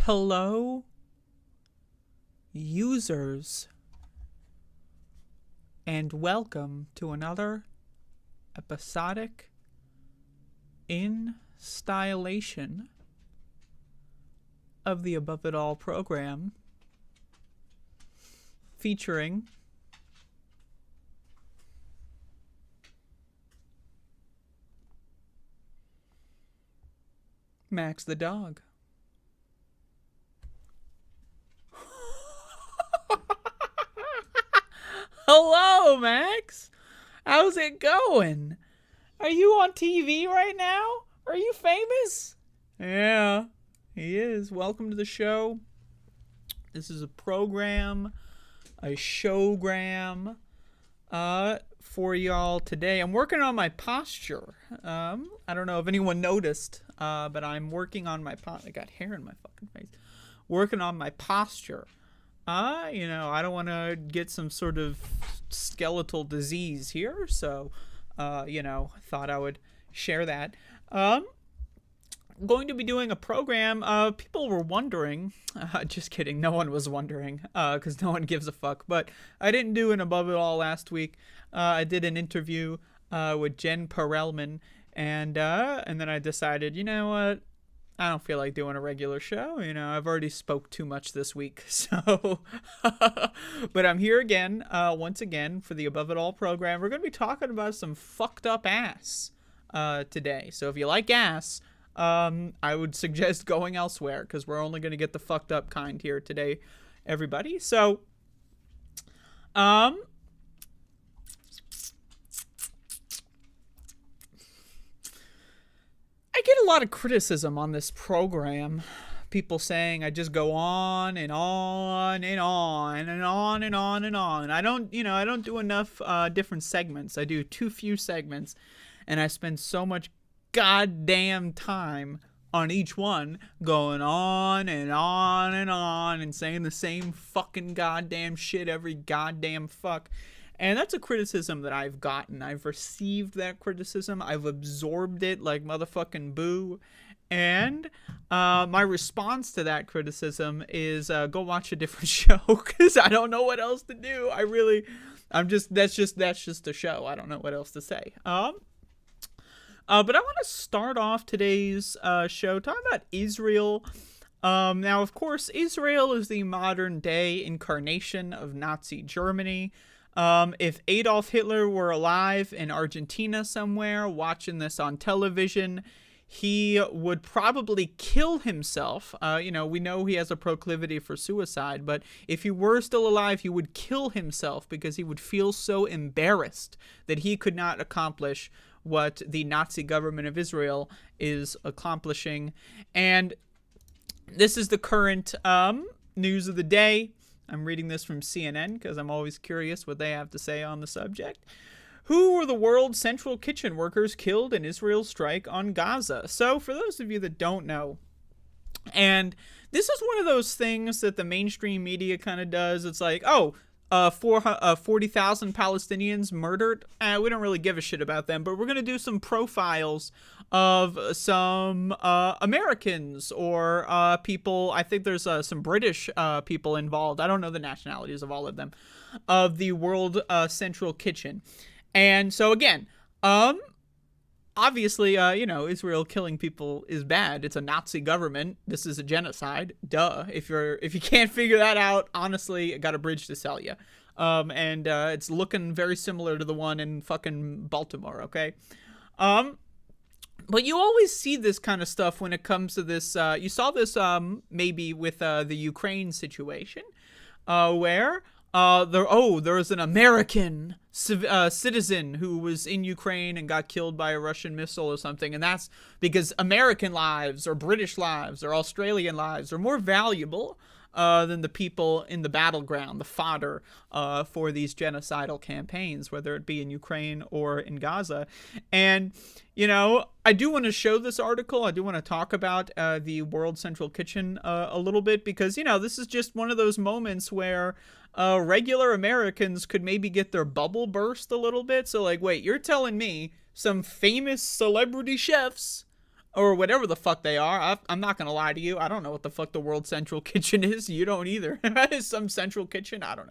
Hello, users, and welcome to another episodic installation of the Above It All program, featuring Max the dog. Hello, Max. How's it going? Are you on TV right now? Are you famous? Yeah, he is. Welcome to the show. This is a program, a showgram, for y'all today. I'm working on my posture. I don't know if anyone noticed, but I'm working on my I got hair in my fucking face. Working on my posture. I don't want to get some sort of skeletal disease here, so, thought I would share that. Going to be doing a program. People were wondering, just kidding, no one was wondering, because no one gives a fuck, but I didn't do an Above It All last week. I did an interview, with Jen Perelman, and then I decided, you know what? I don't feel like doing a regular show. I've already spoke too much this week. So, but I'm here again, once again, for the Above It All program. We're going to be talking about some fucked up ass today. So if you like ass, I would suggest going elsewhere, because we're only going to get the fucked up kind here today, everybody. So, I get a lot of criticism on this program. People saying I just go on and on and on and on and on and on. I don't do enough different segments. I do too few segments, and I spend so much goddamn time on each one going on and on and on and saying the same fucking goddamn shit every goddamn fuck. And that's a criticism that I've gotten. I've received that criticism. I've absorbed it like motherfucking boo. And my response to that criticism is go watch a different show, because I don't know what else to do. That's just the show. I don't know what else to say. But I want to start off today's show talking about Israel. Now, of course, Israel is the modern day incarnation of Nazi Germany. If Adolf Hitler were alive in Argentina somewhere watching this on television, he would probably kill himself. We know he has a proclivity for suicide, but if he were still alive, he would kill himself because he would feel so embarrassed that he could not accomplish what the Nazi government of Israel is accomplishing. And this is the current news of the day. I'm reading this from CNN because I'm always curious what they have to say on the subject. Who were the world's central kitchen workers killed in Israel's strike on Gaza? So for those of you that don't know, and this is one of those things that the mainstream media kind of does. It's like, 40,000 Palestinians murdered. We don't really give a shit about them, but we're going to do some profiles of some Americans or people. I think there's some British people involved. I don't know the nationalities of all of them, of the World Central Kitchen. And so again, obviously, Israel killing people is bad. It's a Nazi government. This is a genocide. Duh. If you can't figure that out, honestly, I got a bridge to sell you. And it's looking very similar to the one in fucking Baltimore. Okay. But you always see this kind of stuff when it comes to this. You saw this maybe with the Ukraine situation, where there was an American citizen who was in Ukraine and got killed by a Russian missile or something, and that's because American lives or British lives or Australian lives are more valuable than the people in the battleground, the fodder for these genocidal campaigns, whether it be in Ukraine or in Gaza. And, I do want to show this article. I do want to talk about the World Central Kitchen a little bit, because, this is just one of those moments where regular Americans could maybe get their bubble burst a little bit. So, wait, you're telling me some famous celebrity chefs or whatever the fuck they are. I'm not gonna lie to you. I don't know what the fuck the World Central Kitchen is. You don't either. Is some central kitchen? I don't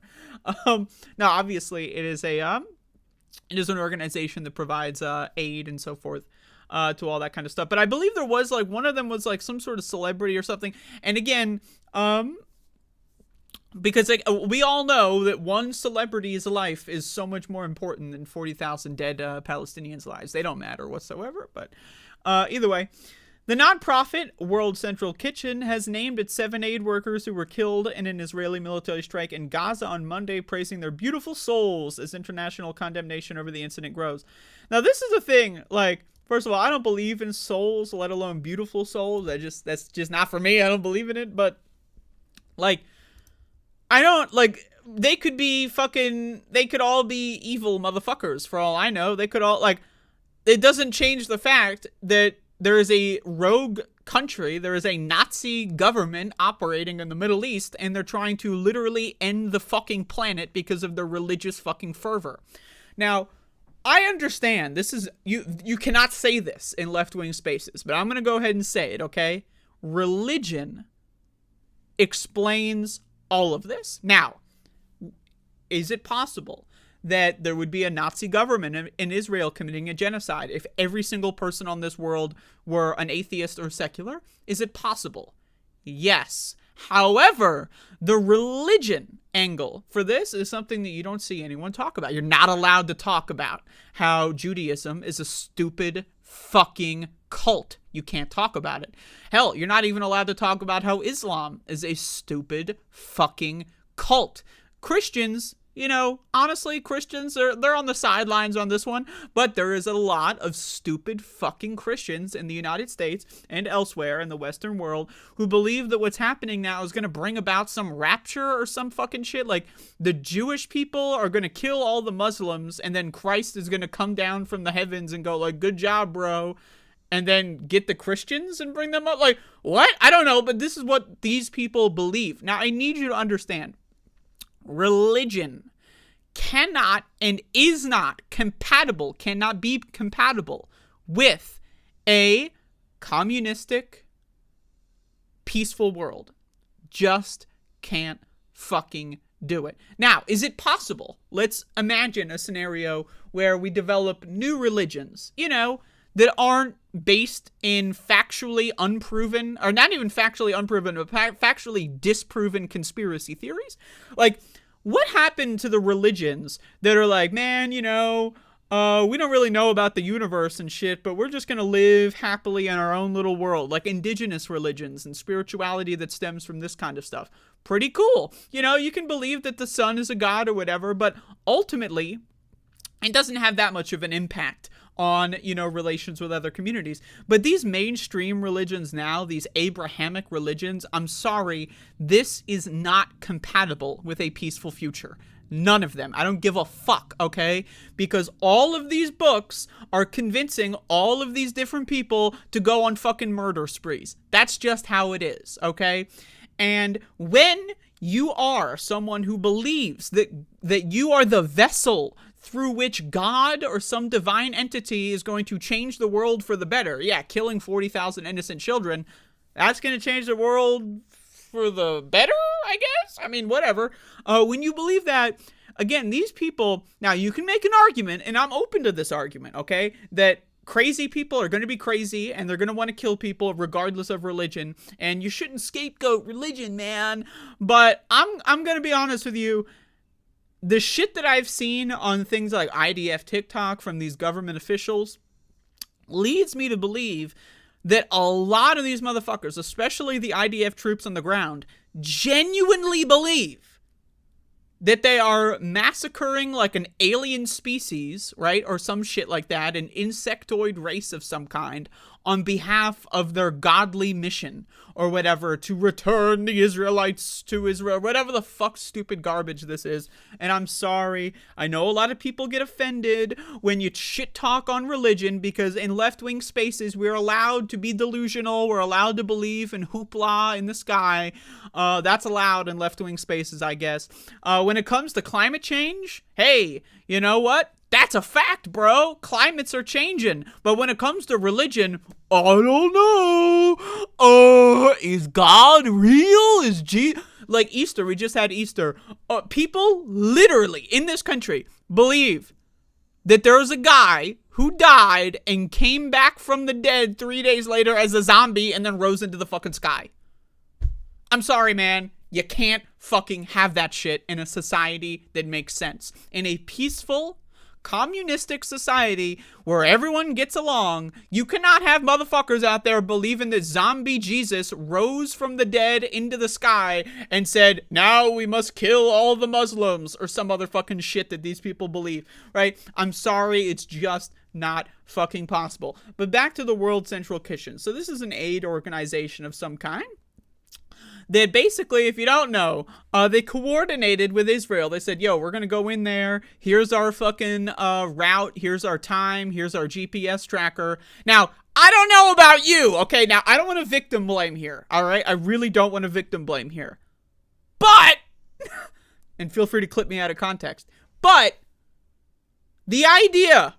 know. Now, obviously, it is an organization that provides aid and so forth to all that kind of stuff. But I believe there was like one of them was like some sort of celebrity or something. And again, because like we all know that one celebrity's life is so much more important than 40,000 dead Palestinians' lives. They don't matter whatsoever. But either way, the nonprofit World Central Kitchen has named its 7 aid workers who were killed in an Israeli military strike in Gaza on Monday, praising their beautiful souls as international condemnation over the incident grows. Now, this is the thing. Like, first of all, I don't believe in souls, let alone beautiful souls. That's just not for me. I don't believe in it. But like, I don't, like, they could all be evil motherfuckers for all I know. They could all, like, it doesn't change the fact that there is a rogue country, there is a Nazi government operating in the Middle East, and they're trying to literally end the fucking planet because of their religious fucking fervor. Now, I understand, this is, you cannot say this in left-wing spaces, but I'm going to go ahead and say it, okay? Religion explains all of this. Now, is it possible that there would be a Nazi government in Israel committing a genocide if every single person on this world were an atheist or secular? Is it possible? Yes. However, the religion angle for this is something that you don't see anyone talk about. You're not allowed to talk about how Judaism is a stupid fucking cult. You can't talk about it. Hell, you're not even allowed to talk about how Islam is a stupid fucking cult. Christians, you know, honestly, Christians, they're on the sidelines on this one, but there is a lot of stupid fucking Christians in the United States and elsewhere in the Western world who believe that what's happening now is going to bring about some rapture or some fucking shit. Like, the Jewish people are going to kill all the Muslims, and then Christ is going to come down from the heavens and go like, good job, bro, and then get the Christians and bring them up. Like, what? I don't know, but this is what these people believe. Now, I need you to understand. Religion cannot and is not compatible, cannot be compatible with a communistic, peaceful world. Just can't fucking do it. Now, is it possible? Let's imagine a scenario where we develop new religions, you know, that aren't based in factually unproven, or not even factually unproven, but factually disproven conspiracy theories. Like, what happened to the religions that are like, man, you know, we don't really know about the universe and shit, but we're just going to live happily in our own little world, like indigenous religions and spirituality that stems from this kind of stuff. Pretty cool. You know, you can believe that the sun is a god or whatever, but ultimately, it doesn't have that much of an impact on, you know, relations with other communities. But these mainstream religions now, these Abrahamic religions, I'm sorry, this is not compatible with a peaceful future. None of them. I don't give a fuck, okay? Because all of these books are convincing all of these different people to go on fucking murder sprees. That's just how it is, okay? And when you are someone who believes that you are the vessel through which God or some divine entity is going to change the world for the better. Yeah, killing 40,000 innocent children, that's going to change the world for the better, I guess? I mean, whatever. When you believe that, again, these people, now you can make an argument, and I'm open to this argument, okay, that crazy people are going to be crazy, and they're going to want to kill people regardless of religion, and you shouldn't scapegoat religion, man. But I'm going to be honest with you. The shit that I've seen on things like IDF TikTok from these government officials leads me to believe that a lot of these motherfuckers, especially the IDF troops on the ground, genuinely believe that they are massacring like an alien species, right? Or some shit like that, an insectoid race of some kind, on behalf of their godly mission or whatever, to return the Israelites to Israel, whatever the fuck stupid garbage this is. And I'm sorry, I know a lot of people get offended when you shit talk on religion, because in left-wing spaces, we're allowed to be delusional, we're allowed to believe in hoopla in the sky. That's allowed in left-wing spaces, I guess. When it comes to climate change, hey, you know what? That's a fact, bro. Climates are changing. But when it comes to religion, I don't know. Is God real? Is like Easter, we just had Easter. People literally in this country believe that there was a guy who died and came back from the dead 3 days later as a zombie and then rose into the fucking sky. I'm sorry, man. You can't fucking have that shit in a society that makes sense. In a peaceful, communistic society where everyone gets along, you cannot have motherfuckers out there believing that zombie Jesus rose from the dead into the sky and said, now we must kill all the Muslims, or some other fucking shit that these people believe, right? I'm sorry, it's just not fucking possible. But back to the World Central Kitchen. So this is an aid organization of some kind that basically, if you don't know, they coordinated with Israel. They said, yo, we're going to go in there. Here's our fucking route. Here's our time. Here's our GPS tracker. Now, I don't know about you, okay? Now, I don't want to victim blame here, all right? I really don't want to victim blame here. But, and feel free to clip me out of context, but the idea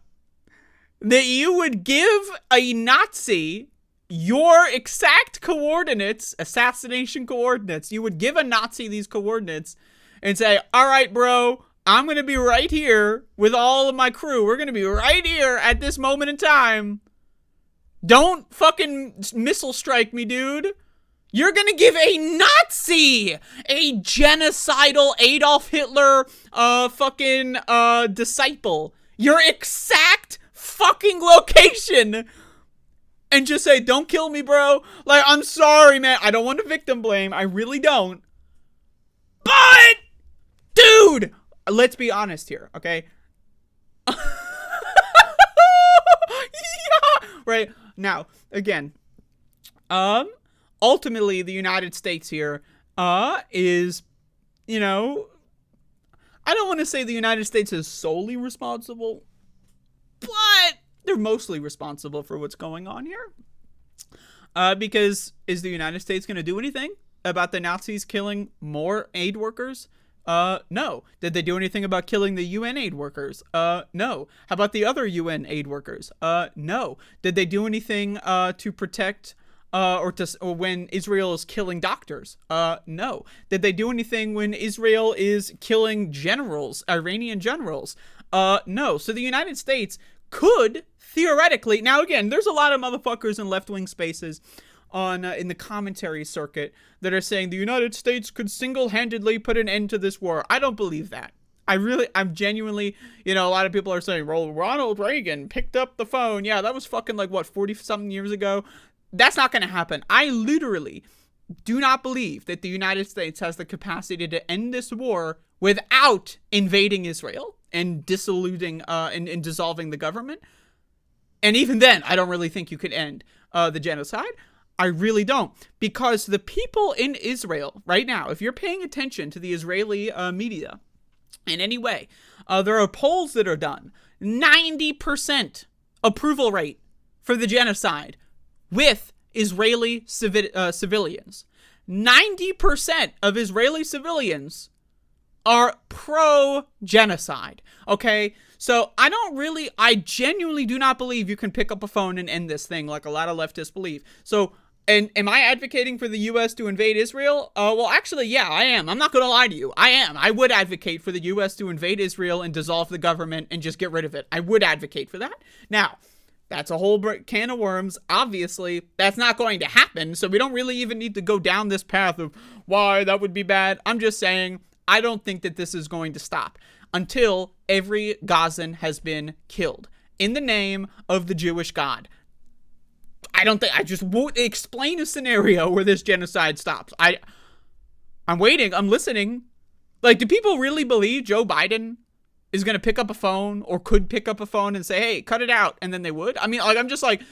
that you would give a Nazi your exact coordinates, assassination coordinates, you would give a Nazi these coordinates and say, all right, bro, I'm going to be right here with all of my crew. We're going to be right here at this moment in time. Don't fucking missile strike me, dude. You're going to give a Nazi, a genocidal Adolf Hitler disciple, your exact fucking location, and just say, don't kill me, bro. Like, I'm sorry, man. I don't want to victim blame. I really don't. But, dude, let's be honest here, okay? Yeah. Right? Now, again, ultimately, the United States here is, you know, I don't want to say the United States is solely responsible, but they're mostly responsible for what's going on here. Because is the United States going to do anything about the Nazis killing more aid workers? No. Did they do anything about killing the UN aid workers? No. How about the other UN aid workers? No. Did they do anything to protect or when Israel is killing doctors? No. Did they do anything when Israel is killing generals, Iranian generals? No. So the United States could theoretically, now again, there's a lot of motherfuckers in left-wing spaces on in the commentary circuit that are saying the United States could single-handedly put an end to this war. I don't believe that. I'm genuinely, you know, a lot of people are saying, well, Ronald Reagan picked up the phone. Yeah, that was fucking like, what, 40-something years ago? That's not going to happen. I literally do not believe that the United States has the capacity to end this war without invading Israel and dissolving and dissolving the government. And even then, I don't really think you could end the genocide. I really don't. Because the people in Israel right now, if you're paying attention to the Israeli media in any way, there are polls that are done. 90% approval rate for the genocide with Israeli civilians. 90% of Israeli civilians are pro-genocide, okay? So I genuinely do not believe you can pick up a phone and end this thing like a lot of leftists believe. So, and am I advocating for the U.S. to invade Israel? Well, actually, yeah, I am. I'm not going to lie to you. I am. I would advocate for the U.S. to invade Israel and dissolve the government and just get rid of it. I would advocate for that. Now, that's a whole can of worms. Obviously, that's not going to happen, so we don't really even need to go down this path of why that would be bad. I'm just saying, I don't think that this is going to stop until every Gazan has been killed in the name of the Jewish God. I just won't explain a scenario where this genocide stops. I'm waiting. I'm listening. Like, do people really believe Joe Biden is going to pick up a phone or could pick up a phone and say, hey, cut it out? And then they would? I mean, like, I'm just like,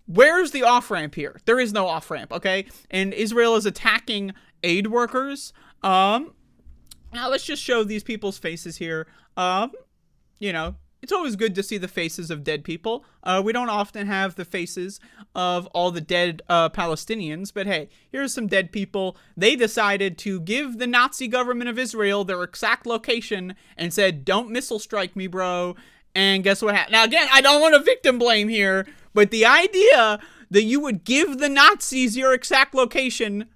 where's the off-ramp here? There is no off-ramp, okay? And Israel is attacking aid workers. Now let's just show these people's faces here. You know, it's always good to see the faces of dead people. We don't often have the faces of all the dead Palestinians, but hey, here's some dead people. They decided to give the Nazi government of Israel their exact location and said, don't missile strike me, bro. And guess what happened? Now, again, I don't want to victim blame here, but the idea that you would give the Nazis your exact location,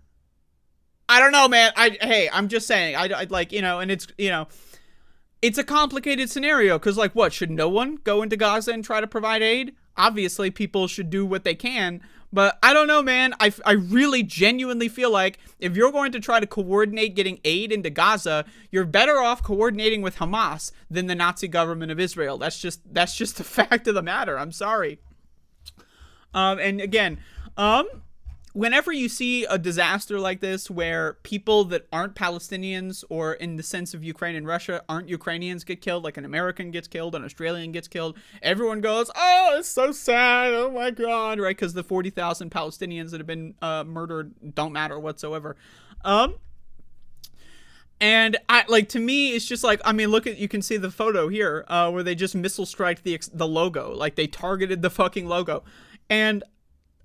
I don't know, man. I'm just saying, I'd like, and it's, it's a complicated scenario because, like, what? Should no one go into Gaza and try to provide aid? Obviously, people should do what they can. But I don't know, man. I really genuinely feel like if you're going to try to coordinate getting aid into Gaza, you're better off coordinating with Hamas than the Nazi government of Israel. That's just the fact of the matter. I'm sorry. And again, whenever you see a disaster like this where people that aren't Palestinians or in the sense of Ukraine and Russia aren't Ukrainians get killed, like an American gets killed, an Australian gets killed, everyone goes, oh, it's so sad, oh my God, right? Because the 40,000 Palestinians that have been murdered don't matter whatsoever. And to me, it's just like, I mean, you can see the photo here where they just missile strike the logo, like they targeted the fucking logo. And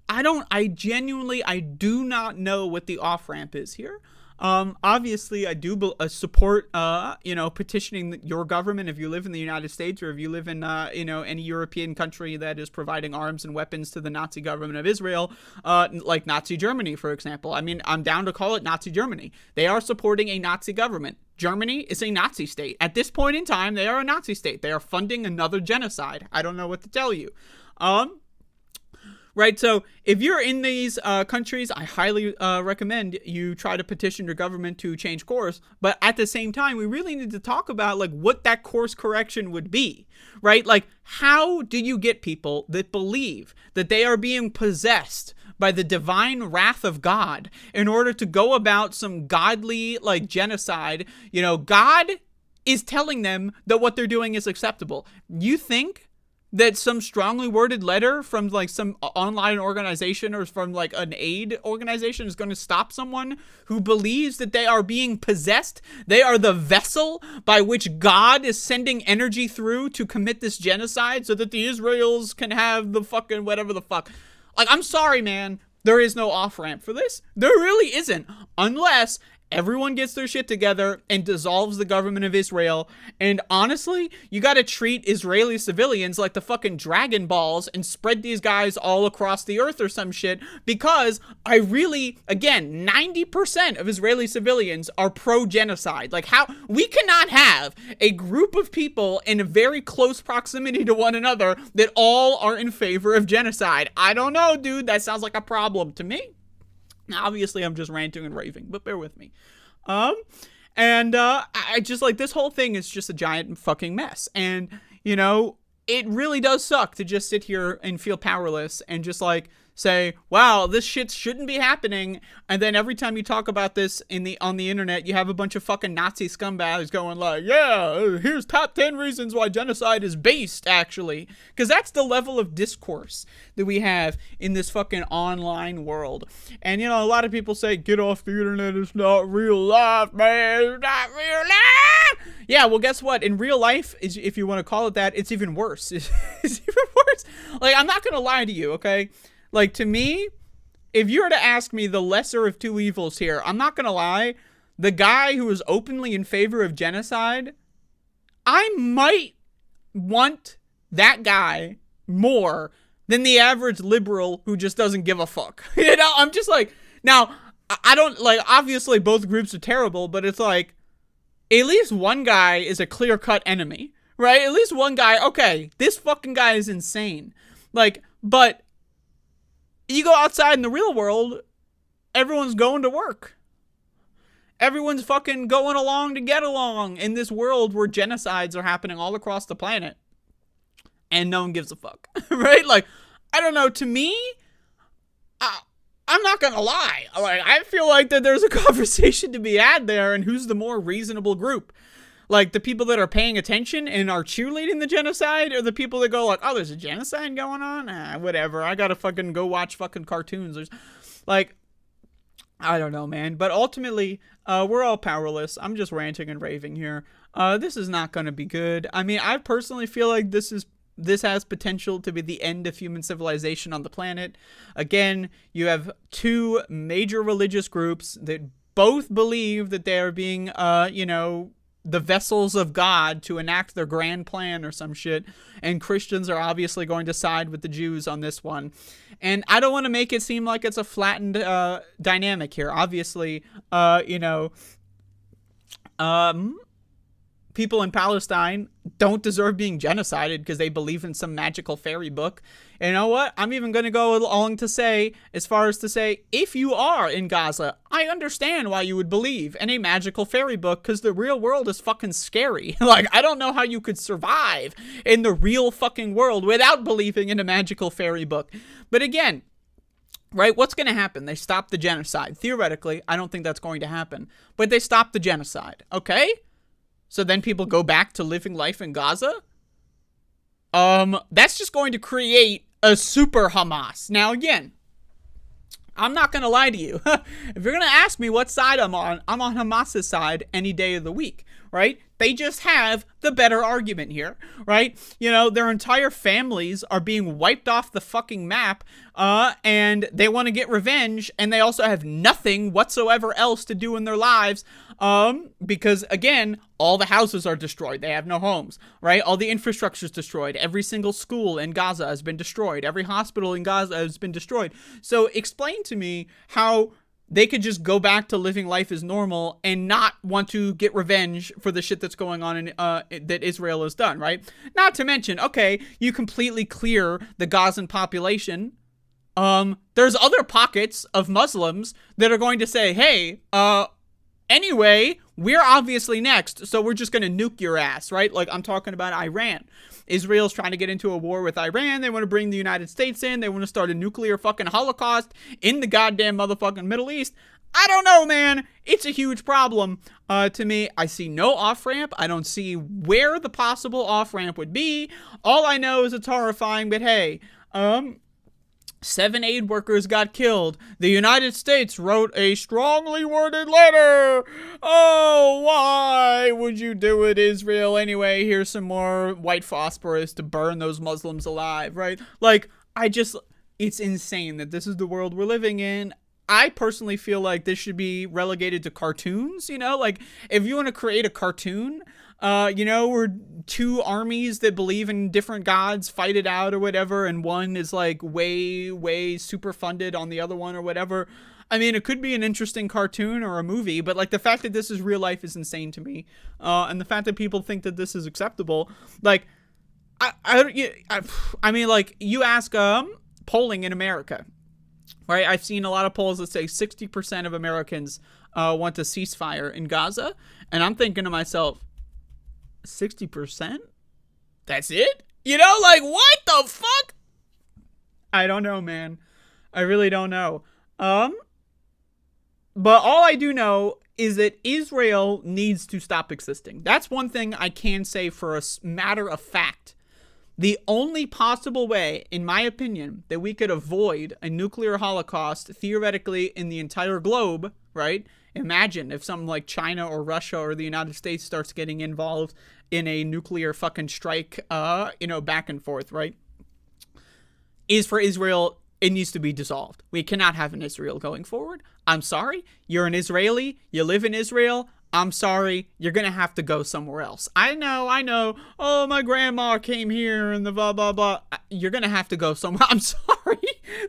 I do not know what the off-ramp is here. Obviously, I do support, petitioning your government if you live in the United States or if you live in, any European country that is providing arms and weapons to the Nazi government of Israel, like Nazi Germany, for example. I mean, I'm down to call it Nazi Germany. They are supporting a Nazi government. Germany is a Nazi state. At this point in time, they are a Nazi state. They are funding another genocide. I don't know what to tell you. Right, so if you're in these countries, I highly recommend you try to petition your government to change course. But at the same time, we really need to talk about like what that course correction would be, right? Like, how do you get people that believe that they are being possessed by the divine wrath of God in order to go about some godly like genocide? God is telling them that what they're doing is acceptable. You think that some strongly worded letter from like some online organization or from like an aid organization is going to stop someone who believes that they are being possessed? They are the vessel by which God is sending energy through to commit this genocide so that the Israels can have the fucking whatever the fuck. Like, I'm sorry, man. There is no off-ramp for this. There really isn't. Unless everyone gets their shit together and dissolves the government of Israel. And honestly, you gotta treat Israeli civilians like the fucking Dragon Balls and spread these guys all across the earth or some shit. Because again, 90% of Israeli civilians are pro-genocide. Like, how we cannot have a group of people in a very close proximity to one another that all are in favor of genocide. I don't know, dude. That sounds like a problem to me. Obviously, I'm just ranting and raving, but bear with me. I just like this whole thing is just a giant fucking mess. And, it really does suck to just sit here and feel powerless and just like say, wow, this shit shouldn't be happening. And then every time you talk about this on the internet, you have a bunch of fucking Nazi scumbags going like, yeah, here's top 10 reasons why genocide is based, actually. Because that's the level of discourse that we have in this fucking online world. And, a lot of people say, get off the internet, it's not real life, man, it's not real life. Yeah, well, guess what? In real life, if you want to call it that, it's even worse. It's even worse. Like, I'm not going to lie to you, okay? Like, to me, if you were to ask me the lesser of two evils here, I'm not going to lie, the guy who is openly in favor of genocide, I might want that guy more than the average liberal who just doesn't give a fuck. I'm just like, now, I don't, like, obviously both groups are terrible, but it's like, at least one guy is a clear-cut enemy, right? At least one guy, okay, this fucking guy is insane. Like, but you go outside in the real world, everyone's going to work. Everyone's fucking going along to get along in this world where genocides are happening all across the planet. And no one gives a fuck, right? Like, I don't know, to me, I'm not gonna lie. Like, I feel like that there's a conversation to be had there, and who's the more reasonable group? Like, the people that are paying attention and are cheerleading the genocide, or the people that go like, oh, there's a genocide going on? Whatever. I gotta fucking go watch fucking cartoons. Like, I don't know, man. But ultimately, we're all powerless. I'm just ranting and raving here. This is not going to be good. I mean, I personally feel like this has potential to be the end of human civilization on the planet. Again, you have two major religious groups that both believe that they are being, the vessels of God to enact their grand plan or some shit. And Christians are obviously going to side with the Jews on this one. And I don't want to make it seem like it's a flattened dynamic here. Obviously, people in Palestine don't deserve being genocided because they believe in some magical fairy book. And you know what? I'm even going to go along to say, as far as to say, if you are in Gaza, I understand why you would believe in a magical fairy book, because the real world is fucking scary. Like, I don't know how you could survive in the real fucking world without believing in a magical fairy book. But again, right, what's going to happen? They stop the genocide. Theoretically, I don't think that's going to happen. But they stop the genocide, okay? So then people go back to living life in Gaza? That's just going to create a super Hamas. Now, again, I'm not going to lie to you. If you're going to ask me what side I'm on Hamas's side any day of the week, right? They just have the better argument here, right? Their entire families are being wiped off the fucking map, and they want to get revenge, and they also have nothing whatsoever else to do in their lives, because, again, all the houses are destroyed. They have no homes, right? All the infrastructure is destroyed. Every single school in Gaza has been destroyed. Every hospital in Gaza has been destroyed. So explain to me how they could just go back to living life as normal and not want to get revenge for the shit that's going on in that Israel has done, right? Not to mention, okay, you completely clear the Gazan population. There's other pockets of Muslims that are going to say, hey, anyway, we're obviously next, so we're just going to nuke your ass, right? Like, I'm talking about Iran. Israel's trying to get into a war with Iran. They want to bring the United States in. They want to start a nuclear fucking holocaust in the goddamn motherfucking Middle East. I don't know, man. It's a huge problem to me. I see no off-ramp. I don't see where the possible off-ramp would be. All I know is it's horrifying, but hey, 7 aid workers got killed. The United States wrote a strongly worded letter. Oh, why would you do it, Israel? Anyway, here's some more white phosphorus to burn those Muslims alive, right? Like, it's insane that this is the world we're living in. I personally feel like this should be relegated to cartoons, like, if you want to create a cartoon, where two armies that believe in different gods fight it out or whatever, and one is like way super funded on the other one or whatever. I mean, it could be an interesting cartoon or a movie, but like the fact that this is real life is insane to me. And the fact that people think that this is acceptable, like, I mean, like, you ask polling in America, right? I've seen a lot of polls that say 60% of Americans want a ceasefire in Gaza, and I'm thinking to myself, 60%? That's it? Like, what the fuck? I don't know, man. I really don't know. But all I do know is that Israel needs to stop existing. That's one thing I can say for a matter of fact. The only possible way, in my opinion, that we could avoid a nuclear holocaust, theoretically, in the entire globe, right? Imagine if something like China or Russia or the United States starts getting involved in a nuclear fucking strike, back and forth, right? Is for Israel, it needs to be dissolved. We cannot have an Israel going forward. I'm sorry. You're an Israeli. You live in Israel. I'm sorry. You're going to have to go somewhere else. I know. Oh, my grandma came here and the blah, blah, blah. You're going to have to go somewhere. I'm sorry.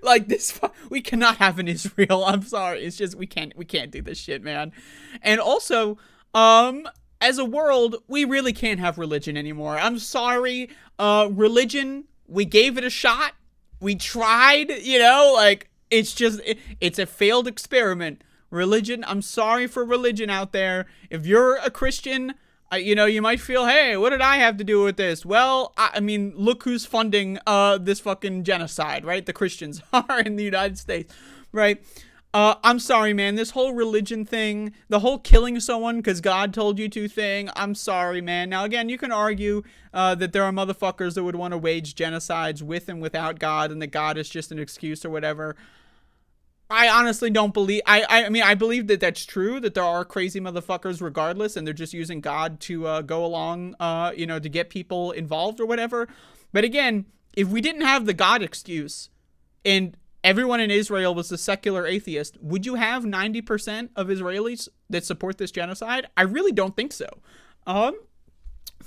Like, we cannot have an Israel. I'm sorry. It's just, we can't do this shit, man. And also, as a world, we really can't have religion anymore. I'm sorry. Religion, we gave it a shot. We tried, it's a failed experiment. Religion, I'm sorry for religion out there. If you're a Christian, you might feel, hey, what did I have to do with this? Well, I mean, look who's funding this fucking genocide, right? The Christians are in the United States, right? I'm sorry, man. This whole religion thing, the whole killing someone because God told you to thing, I'm sorry, man. Now, again, you can argue that there are motherfuckers that would want to wage genocides with and without God, and that God is just an excuse or whatever. I honestly don't believe. I mean, I believe that that's true. That there are crazy motherfuckers, regardless, and they're just using God to go along, to get people involved or whatever. But again, if we didn't have the God excuse, and everyone in Israel was a secular atheist, would you have 90% of Israelis that support this genocide? I really don't think so. But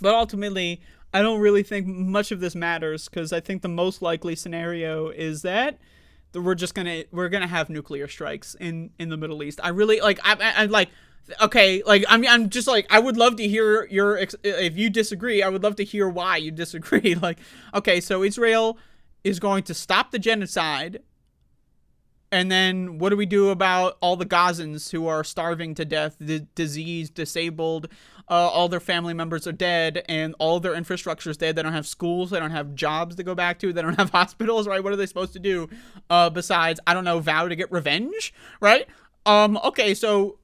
ultimately, I don't really think much of this matters, because I think the most likely scenario is that we're gonna have nuclear strikes in the Middle East. I really I like. Okay, like I'm just like, I would love to hear if you disagree. I would love to hear why you disagree. Like, okay, so Israel is going to stop the genocide, and then what do we do about all the Gazans who are starving to death, diseased, disabled, all their family members are dead, and all their infrastructure is dead? They don't have schools, they don't have jobs to go back to, they don't have hospitals, right? What are they supposed to do besides, I don't know, vow to get revenge, right? Okay, so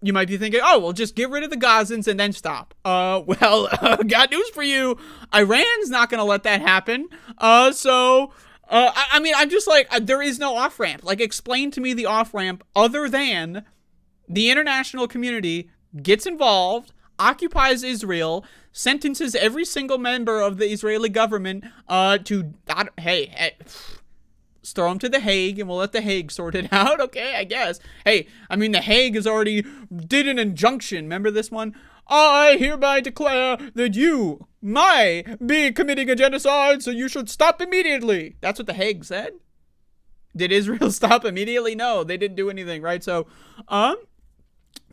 you might be thinking, oh, well, just get rid of the Gazans and then stop. Got news for you. Iran's not going to let that happen. I mean, I'm just like, there is no off-ramp. Like, explain to me the off-ramp other than the international community gets involved, occupies Israel, sentences every single member of the Israeli government throw them to the Hague, and we'll let the Hague sort it out. Okay, I guess. Hey, I mean, the Hague has already did an injunction. Remember this one? I hereby declare that you might be committing a genocide, so you should stop immediately. That's what the Hague said. Did Israel stop immediately? No, they didn't do anything, right? So,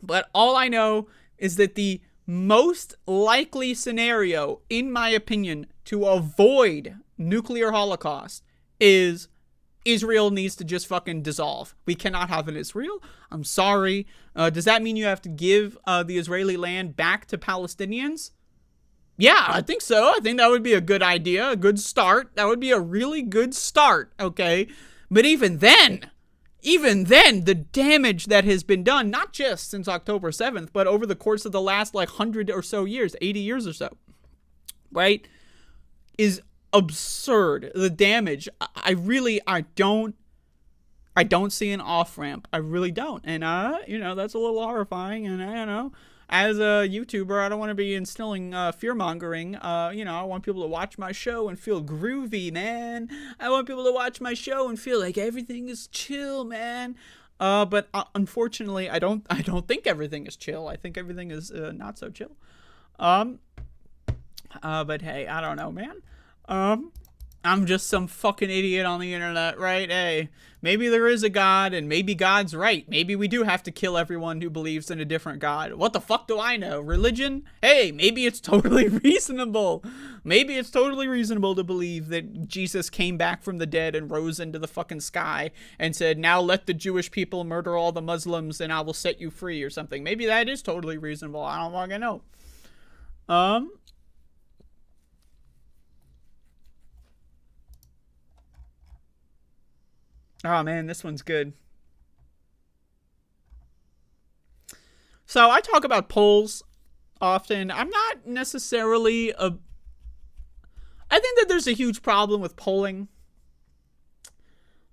but all I know is that the most likely scenario, in my opinion, to avoid nuclear holocaust is Israel needs to just fucking dissolve. We cannot have an Israel. I'm sorry. Does that mean you have to give the Israeli land back to Palestinians? Yeah, I think so. I think that would be a good idea, a good start. That would be a really good start, okay? But even then, the damage that has been done, not just since October 7th, but over the course of the last, 100 or so years, 80 years or so, right, is absurd. The damage, I don't see an off-ramp. I really don't. And, that's a little horrifying. And, as a YouTuber, I don't want to be instilling fear-mongering. I want people to watch my show and feel groovy, man. I want people to watch my show and feel like everything is chill, man. But unfortunately, I don't think everything is chill. I think everything is not so chill. But hey, I don't know, man. I'm just some fucking idiot on the internet, right? Hey, maybe there is a God, and maybe God's right. Maybe we do have to kill everyone who believes in a different God. What the fuck do I know? Religion? Hey, maybe it's totally reasonable. Maybe it's totally reasonable to believe that Jesus came back from the dead and rose into the fucking sky and said, now let the Jewish people murder all the Muslims and I will set you free or something. Maybe that is totally reasonable. I don't fucking know. Oh man, this one's good. So I talk about polls often. I'm not necessarily I think that there's a huge problem with polling.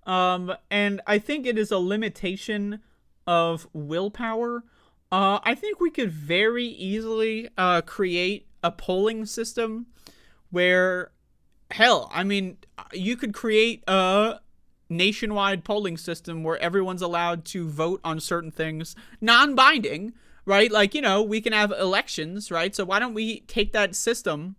And I think it is a limitation of willpower. I think we could very easily create a polling system where, hell, I mean, you could create a nationwide polling system where everyone's allowed to vote on certain things, non-binding, right? Like, we can have elections, right? So why don't we take that system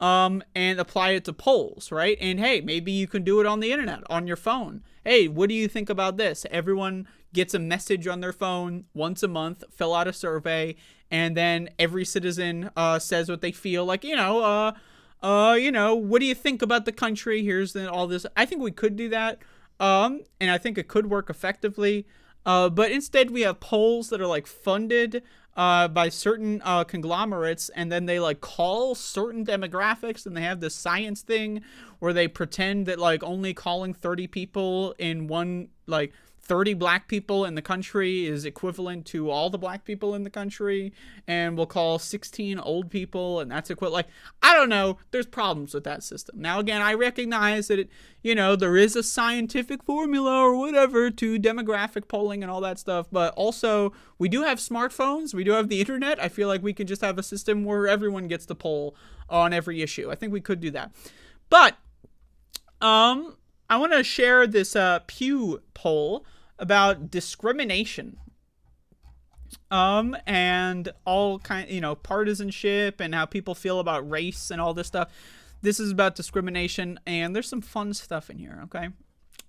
and apply it to polls, right? And hey, maybe you can do it on the internet, on your phone. Hey, what do you think about this? Everyone gets a message on their phone once a month, fill out a survey, and then every citizen says what they feel. Like, what do you think about the country? Here's all this. I think we could do that. And I think it could work effectively. But instead we have polls that are funded by certain conglomerates, and then they call certain demographics, and they have this science thing where they pretend that only calling 30 people in one like 30 black people in the country is equivalent to all the black people in the country, and we'll call 16 old people, and that's equivalent. Like, I don't know. There's problems with that system. Now, again, I recognize that there is a scientific formula or whatever to demographic polling and all that stuff, but also we do have smartphones, we do have the internet. I feel like we can just have a system where everyone gets to poll on every issue. I think we could do that. But I want to share this Pew poll about discrimination, and all partisanship and how people feel about race and all this stuff. This is about discrimination, and there's some fun stuff in here, okay?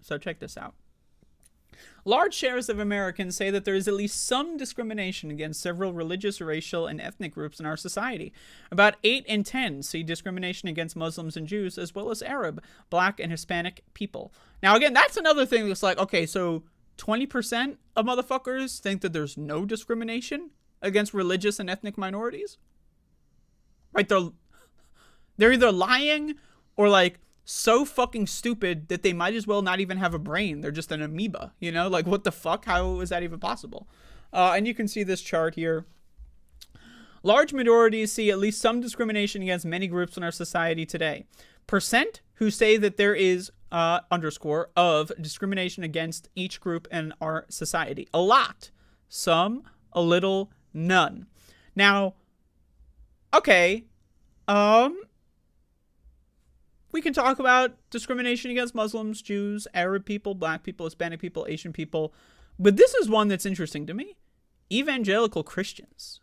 So check this out. Large shares of Americans say that there is at least some discrimination against several religious, racial, and ethnic groups in our society. About 8 in 10 see discrimination against Muslims and Jews, as well as Arab, Black, and Hispanic people. Now, again, that's another thing that's like, okay, so 20% of motherfuckers think that there's no discrimination against religious and ethnic minorities? Right? They're either lying or, like, so fucking stupid that they might as well not even have a brain. They're just an amoeba, Like, what the fuck? How is that even possible? And you can see this chart here. Large minorities see at least some discrimination against many groups in our society today. Percent who say that there is underscore of discrimination against each group in our society. A lot. Some. A little. None. Now, okay. We can talk about discrimination against Muslims, Jews, Arab people, Black people, Hispanic people, Asian people. But this is one that's interesting to me. Evangelical Christians.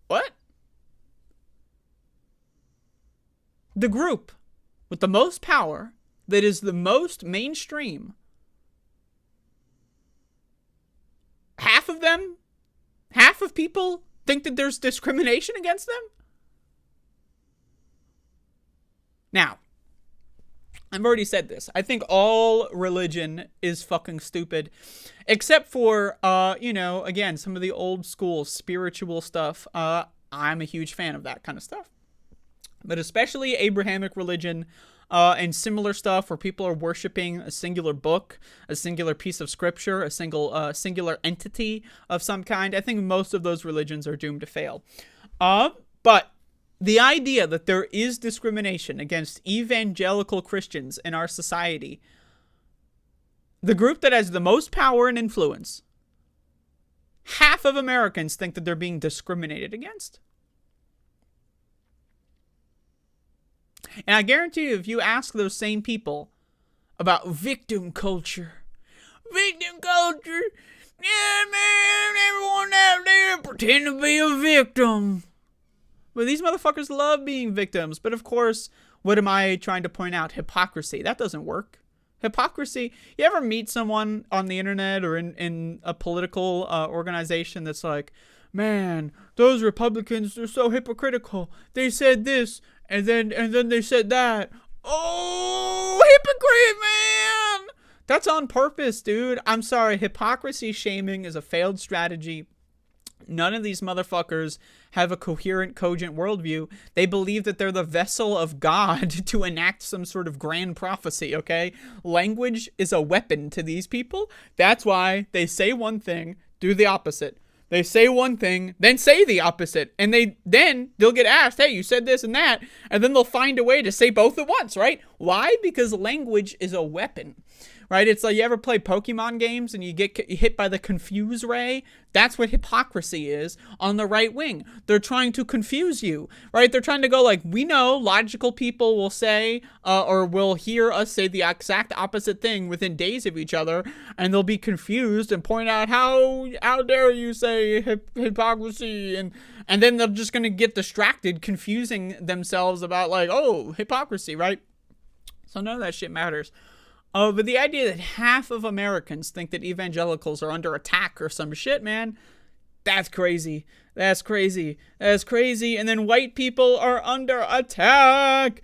What? The group with the most power, that is the most mainstream. Half of people think that there's discrimination against them? Now, I've already said this. I think all religion is fucking stupid, except for, again, some of the old school spiritual stuff. I'm a huge fan of that kind of stuff. But especially Abrahamic religion and similar stuff where people are worshiping a singular book, a singular piece of scripture, a singular entity of some kind. I think most of those religions are doomed to fail. But the idea that there is discrimination against evangelical Christians in our society, the group that has the most power and influence, half of Americans think that they're being discriminated against. And I guarantee you, if you ask those same people about victim culture, yeah, man, everyone out there pretend to be a victim. But these motherfuckers love being victims. But of course, what am I trying to point out? Hypocrisy. That doesn't work. Hypocrisy. You ever meet someone on the internet or in a political organization that's like, man, those Republicans, they're so hypocritical. They said this, and then they said that. Oh, hypocrite, man! That's on purpose, dude. I'm sorry. Hypocrisy shaming is a failed strategy. None of these motherfuckers have a coherent, cogent worldview. They believe that they're the vessel of God to enact some sort of grand prophecy, okay? Language is a weapon to these people. That's why they say one thing, do the opposite. They say one thing, then say the opposite. And then they'll get asked, hey, you said this and that. And then they'll find a way to say both at once, right? Why? Because language is a weapon, right? It's like, you ever play Pokemon games and you get hit by the confuse ray? That's what hypocrisy is on the right wing. They're trying to confuse you, right? They're trying to go like, we know logical people will say, or will hear us say the exact opposite thing within days of each other, and they'll be confused and point out, how dare you say hypocrisy, and then they're just going to get distracted, confusing themselves about like, oh, hypocrisy, right? So none of that shit matters. But the idea that half of Americans think that evangelicals are under attack or some shit, man, that's crazy. That's crazy. That's crazy. And then white people are under attack.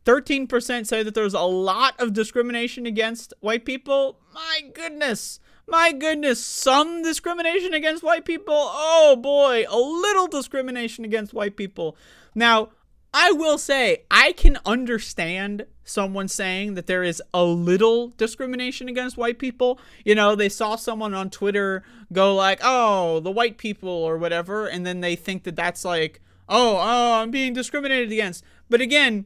13% say that there's a lot of discrimination against white people. My goodness. My goodness. Some discrimination against white people. Oh boy. A little discrimination against white people. Now, I will say, I can understand someone saying that there is a little discrimination against white people. You know, they saw someone on Twitter go like, oh, the white people or whatever, and then they think that that's like, oh, I'm being discriminated against. But again,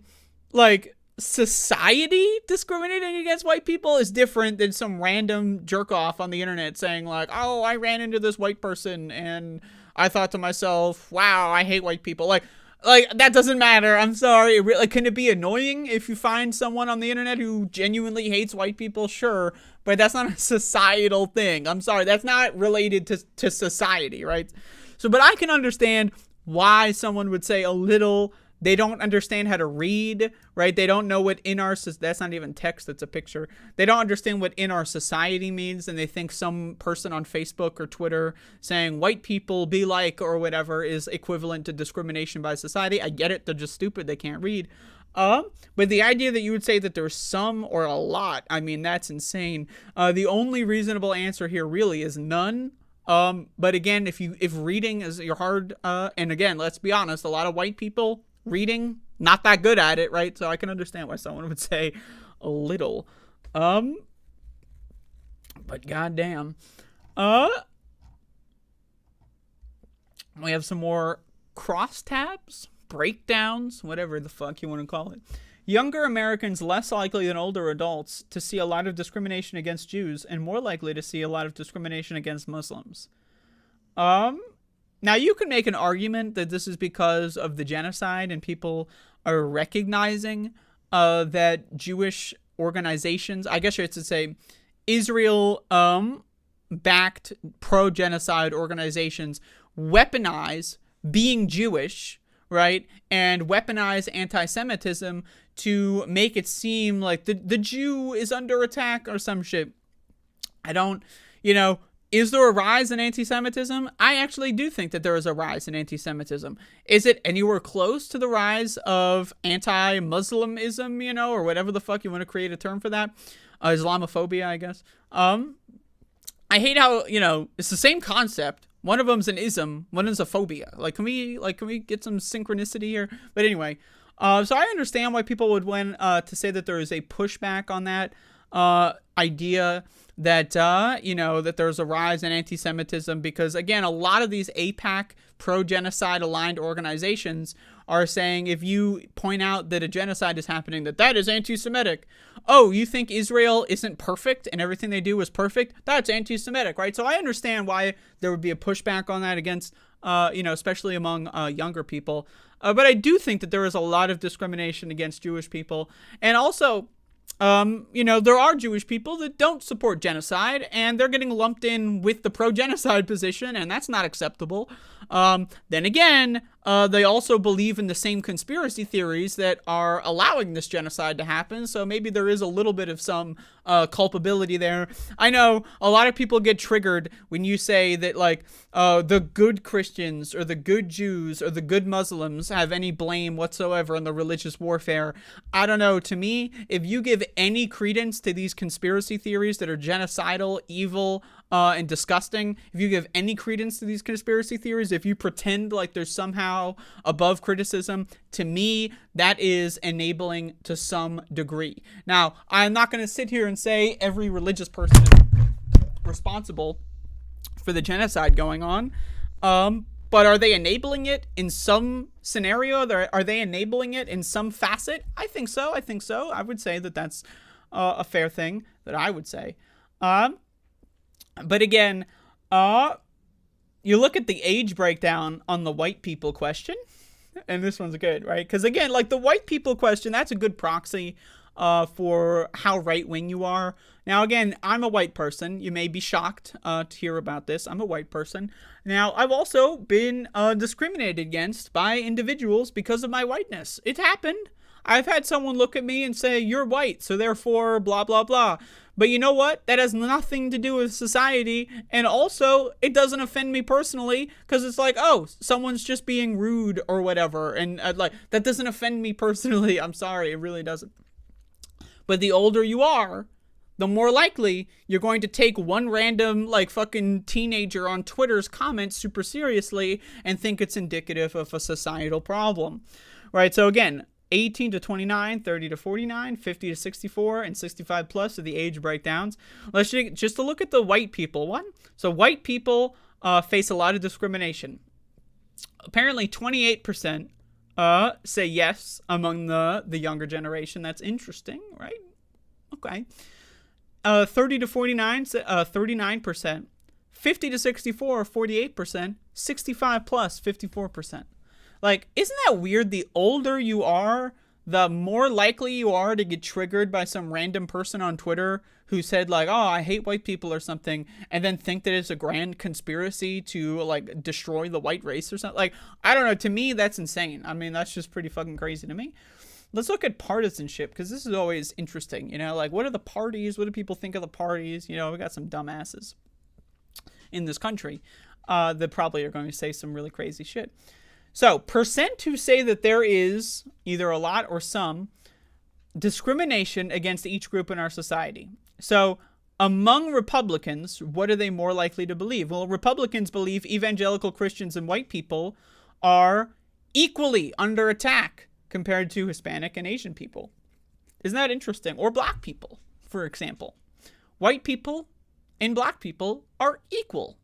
like, society discriminating against white people is different than some random jerk off on the internet saying like, oh, I ran into this white person and I thought to myself, wow, I hate white people. Like that doesn't matter. I'm sorry. Can it be annoying if you find someone on the internet who genuinely hates white people? Sure, but that's not a societal thing. I'm sorry. That's not related to society, right? So, but I can understand why someone would say a little. They don't understand how to read, right? They don't know what that's not even text, that's a picture. They don't understand what in our society means, and they think some person on Facebook or Twitter saying white people be like or whatever is equivalent to discrimination by society. I get it. They're just stupid. They can't read. But the idea that you would say that there's some or a lot, I mean, that's insane. The only reasonable answer here really is none. But again, if reading is your hard, and again, let's be honest, a lot of white people reading, not that good at it, right? So I can understand why someone would say a little. But goddamn. We have some more crosstabs, breakdowns, whatever the fuck you want to call it. Younger Americans less likely than older adults to see a lot of discrimination against Jews and more likely to see a lot of discrimination against Muslims. Now, you can make an argument that this is because of the genocide and people are recognizing that Jewish organizations, I guess you should say Israel-backed pro-genocide organizations weaponize being Jewish, right, and weaponize anti-Semitism to make it seem like the Jew is under attack or some shit. I don't, is there a rise in anti-Semitism? I actually do think that there is a rise in anti-Semitism. Is it anywhere close to the rise of anti-Muslimism, or whatever the fuck you want to create a term for that? Islamophobia, I guess. I hate how, it's the same concept. One of them's an ism, one is a phobia. Can we get some synchronicity here? But anyway, so I understand why people would want to say that there is a pushback on that idea that, that there's a rise in anti-Semitism because, again, a lot of these AIPAC pro-genocide aligned organizations are saying if you point out that a genocide is happening, that is anti-Semitic. Oh, you think Israel isn't perfect and everything they do is perfect? That's anti-Semitic, right? So I understand why there would be a pushback on that against, especially among younger people. But I do think that there is a lot of discrimination against Jewish people. And also, there are Jewish people that don't support genocide, and they're getting lumped in with the pro-genocide position, and that's not acceptable. Then again, they also believe in the same conspiracy theories that are allowing this genocide to happen, so maybe there is a little bit of some culpability there. I know a lot of people get triggered when you say that, the good Christians or the good Jews or the good Muslims have any blame whatsoever in the religious warfare. I don't know. To me, if you give any credence to these conspiracy theories that are genocidal, evil, and disgusting, if you give any credence to these conspiracy theories, if you pretend like there's somehow above criticism, to me, that is enabling to some degree. Now, I'm not going to sit here and say every religious person is responsible for the genocide going on, but are they enabling it in some scenario? Are they enabling it in some facet? I think so. I would say that that's a fair thing that I would say. But again, you look at the age breakdown on the white people question, and this one's good, right? Because again, the white people question, that's a good proxy for how right-wing you are. Now, again, I'm a white person. You may be shocked to hear about this. I'm a white person. Now, I've also been discriminated against by individuals because of my whiteness. It happened. I've had someone look at me and say, you're white, so therefore blah, blah, blah. But you know what? That has nothing to do with society. And also, it doesn't offend me personally because it's like, oh, someone's just being rude or whatever. And that doesn't offend me personally. I'm sorry. It really doesn't. But the older you are, the more likely you're going to take one random, fucking teenager on Twitter's comments super seriously and think it's indicative of a societal problem. right? So again, 18 to 29, 30 to 49, 50 to 64, and 65 plus are the age breakdowns. Let's just to look at the white people one. So white people face a lot of discrimination. Apparently 28% say yes among the younger generation. That's interesting, right? Okay. 30 to 49, 39%. 50 to 64, 48%. 65 plus, 54%. Like, isn't that weird? The older you are, the more likely you are to get triggered by some random person on Twitter who said, like, oh, I hate white people or something, and then think that it's a grand conspiracy to, like, destroy the white race or something. Like, I don't know. To me, that's insane. I mean, that's just pretty fucking crazy to me. Let's look at partisanship, because this is always interesting. You know, like, what are the parties? What do people think of the parties? You know, we got some dumbasses in this country that probably are going to say some really crazy shit. So, percent who say that there is either a lot or some discrimination against each group in our society. So, among Republicans, what are they more likely to believe? Well, Republicans believe evangelical Christians and white people are equally under attack compared to Hispanic and Asian people. Isn't that interesting? Or black people, for example. White people and black people are equal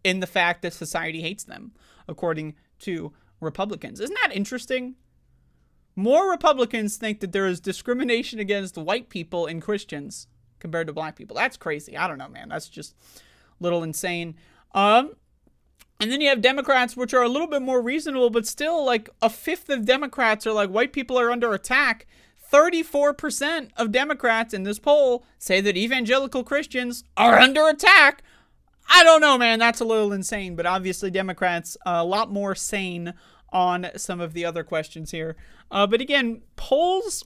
in the fact that society hates them, according to Republicans. Isn't that interesting? More Republicans think that there is discrimination against white people and Christians compared to black people. That's crazy. I don't know, man. That's just a little insane. And then you have Democrats, which are a little bit more reasonable, but still, like, a fifth of Democrats are like, white people are under attack. 34% of Democrats in this poll say that evangelical Christians are under attack. I don't know, man. That's a little insane. But obviously, Democrats a lot more sane on some of the other questions here. But again, polls,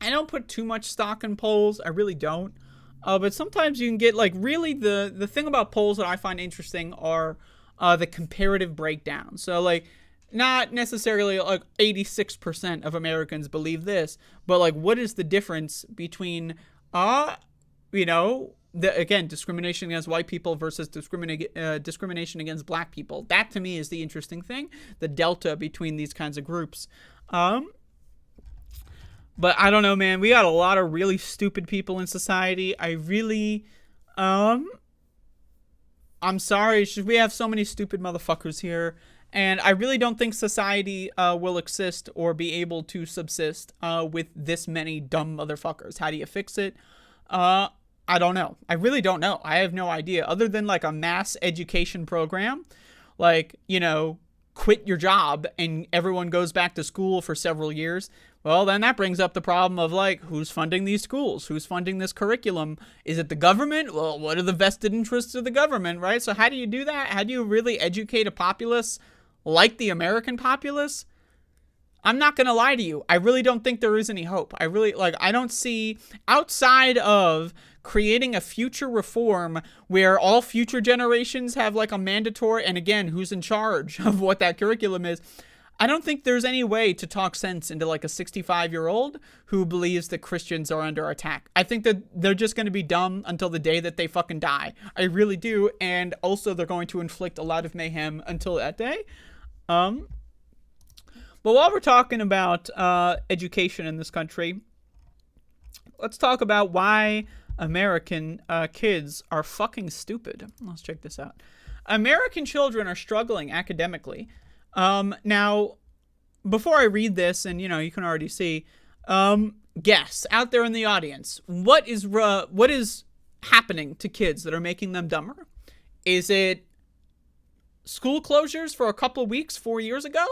I don't put too much stock in polls. I really don't. But sometimes you can get, like, really the thing about polls that I find interesting are the comparative breakdown. So, like, not necessarily like 86% of Americans believe this, but, like, what is the difference between, you know, again, discrimination against white people versus discrimination against black people. That, to me, is the interesting thing, the delta between these kinds of groups. But I don't know, man. We got a lot of really stupid people in society. I really, I'm sorry. We have so many stupid motherfuckers here. And I really don't think society will exist or be able to subsist with this many dumb motherfuckers. How do you fix it? I don't know. I really don't know. I have no idea. Other than, like, a mass education program, like, you know, quit your job and everyone goes back to school for several years. Well, then that brings up the problem of, like, who's funding these schools? Who's funding this curriculum? Is it the government? Well, what are the vested interests of the government, right? So how do you do that? How do you really educate a populace like the American populace? I'm not going to lie to you. I really don't think there is any hope. I don't see, outside of creating a future reform where all future generations have, like, a mandatory, and again, who's in charge of what that curriculum is, I don't think there's any way to talk sense into, like, a 65-year-old who believes that Christians are under attack. I think that they're just going to be dumb until the day that they fucking die. I really do. And also they're going to inflict a lot of mayhem until that day. But while we're talking about education in this country, let's talk about why American kids are fucking stupid. Let's check this out. American children are struggling academically. Now, before I read this, and, you know, you can already see, guess out there in the audience, what is happening to kids that are making them dumber? Is it school closures for a couple of weeks 4 years ago?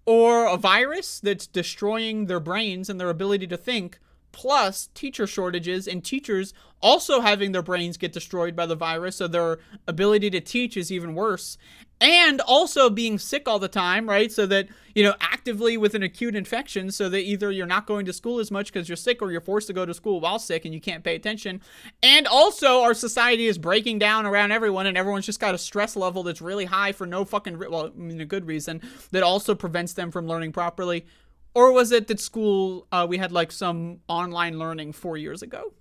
Or a virus that's destroying their brains and their ability to think, plus teacher shortages and teachers also having their brains get destroyed by the virus, so their ability to teach is even worse. And also being sick all the time, right? So that, you know, actively with an acute infection, so that either you're not going to school as much because you're sick, or you're forced to go to school while sick and you can't pay attention. And also our society is breaking down around everyone, and everyone's just got a stress level that's really high for no fucking, well, I mean, a good reason, that also prevents them from learning properly. Or was it that school, we had, like, some online learning 4 years ago?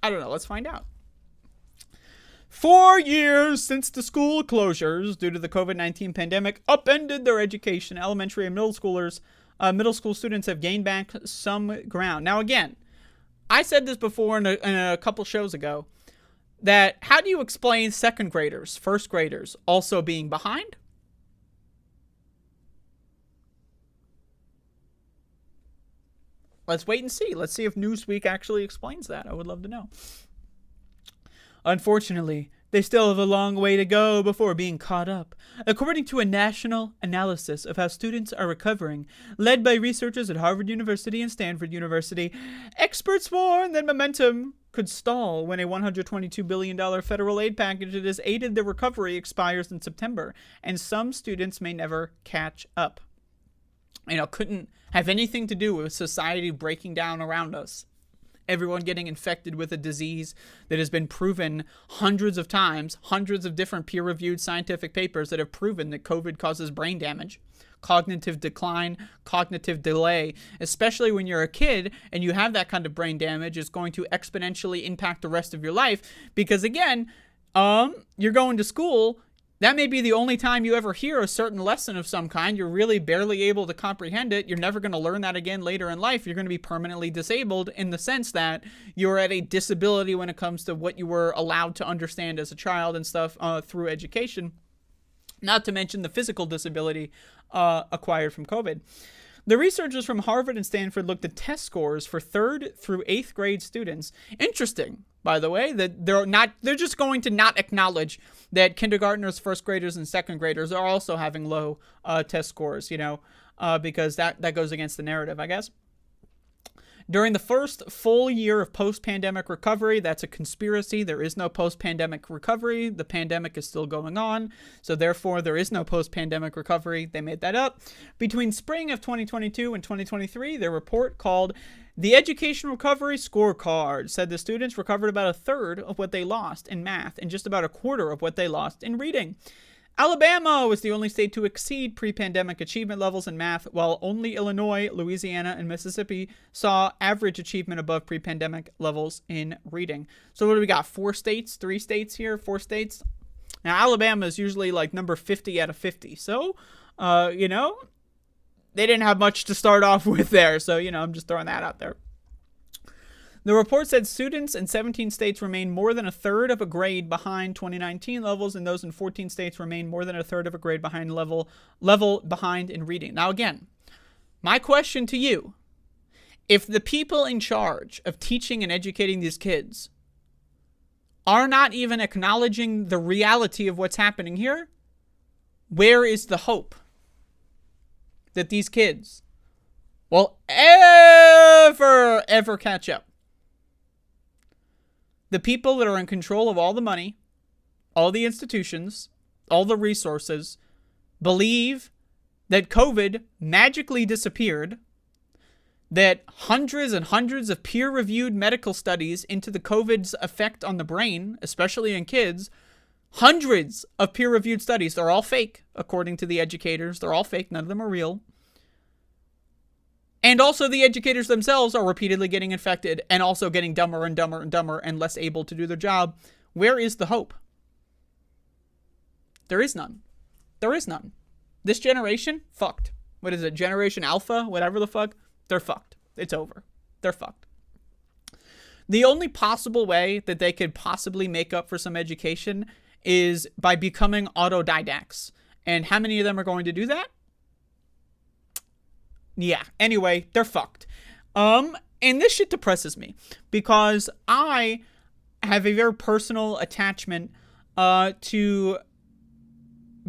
I don't know. Let's find out. 4 years since the school closures due to the COVID-19 pandemic upended their education. Elementary and middle school students have gained back some ground. Now, again, I said this before in a couple shows ago, that how do you explain second graders, first graders also being behind? Let's wait and see. Let's see if Newsweek actually explains that. I would love to know. Unfortunately, they still have a long way to go before being caught up. According to a national analysis of how students are recovering, led by researchers at Harvard University and Stanford University, experts warn that momentum could stall when a $122 billion federal aid package that has aided their recovery expires in September, and some students may never catch up. Couldn't have anything to do with society breaking down around us. Everyone getting infected with a disease that has been proven hundreds of times, hundreds of different peer-reviewed scientific papers that have proven that COVID causes brain damage, cognitive decline, cognitive delay, especially when you're a kid and you have that kind of brain damage, is going to exponentially impact the rest of your life because, again, you're going to school. That may be the only time you ever hear a certain lesson of some kind. You're really barely able to comprehend it. You're never going to learn that again later in life. You're going to be permanently disabled in the sense that you're at a disability when it comes to what you were allowed to understand as a child and stuff through education. Not to mention the physical disability acquired from COVID. The researchers from Harvard and Stanford looked at test scores for 3rd through 8th grade students. Interesting, by the way, that they're just going to not acknowledge that kindergartners, first graders, and second graders are also having low test scores, because that goes against the narrative, I guess. During the first full year of post-pandemic recovery, that's a conspiracy. There is no post-pandemic recovery. The pandemic is still going on. So therefore, there is no post-pandemic recovery. They made that up. Between spring of 2022 and 2023, their report called The Education Recovery Scorecard said the students recovered about a third of what they lost in math and just about a quarter of what they lost in reading. Alabama was the only state to exceed pre-pandemic achievement levels in math, while only Illinois, Louisiana, and Mississippi saw average achievement above pre-pandemic levels in reading. So what do we got? 4 states? 3 states here? 4 states? Now, Alabama is usually like number 50 out of 50. So, they didn't have much to start off with there. So, I'm just throwing that out there. The report said students in 17 states remain more than a third of a grade behind 2019 levels, and those in 14 states remain more than a third of a grade behind level behind in reading. Now, again, my question to you, if the people in charge of teaching and educating these kids are not even acknowledging the reality of what's happening here, where is the hope that these kids will ever catch up? The people that are in control of all the money, all the institutions, all the resources, believe that COVID magically disappeared, that hundreds and hundreds of peer-reviewed medical studies into the COVID's effect on the brain, especially in kids, hundreds of peer-reviewed studies, they're all fake, according to the educators. They're all fake. None of them are real. And also the educators themselves are repeatedly getting infected and also getting dumber and dumber and dumber and less able to do their job. Where is the hope? There is none. There is none. This generation, fucked. What is it? Generation Alpha? Whatever the fuck. They're fucked. It's over. They're fucked. The only possible way that they could possibly make up for some education is by becoming autodidacts. And how many of them are going to do that? Yeah, anyway, they're fucked. And this shit depresses me because I have a very personal attachment to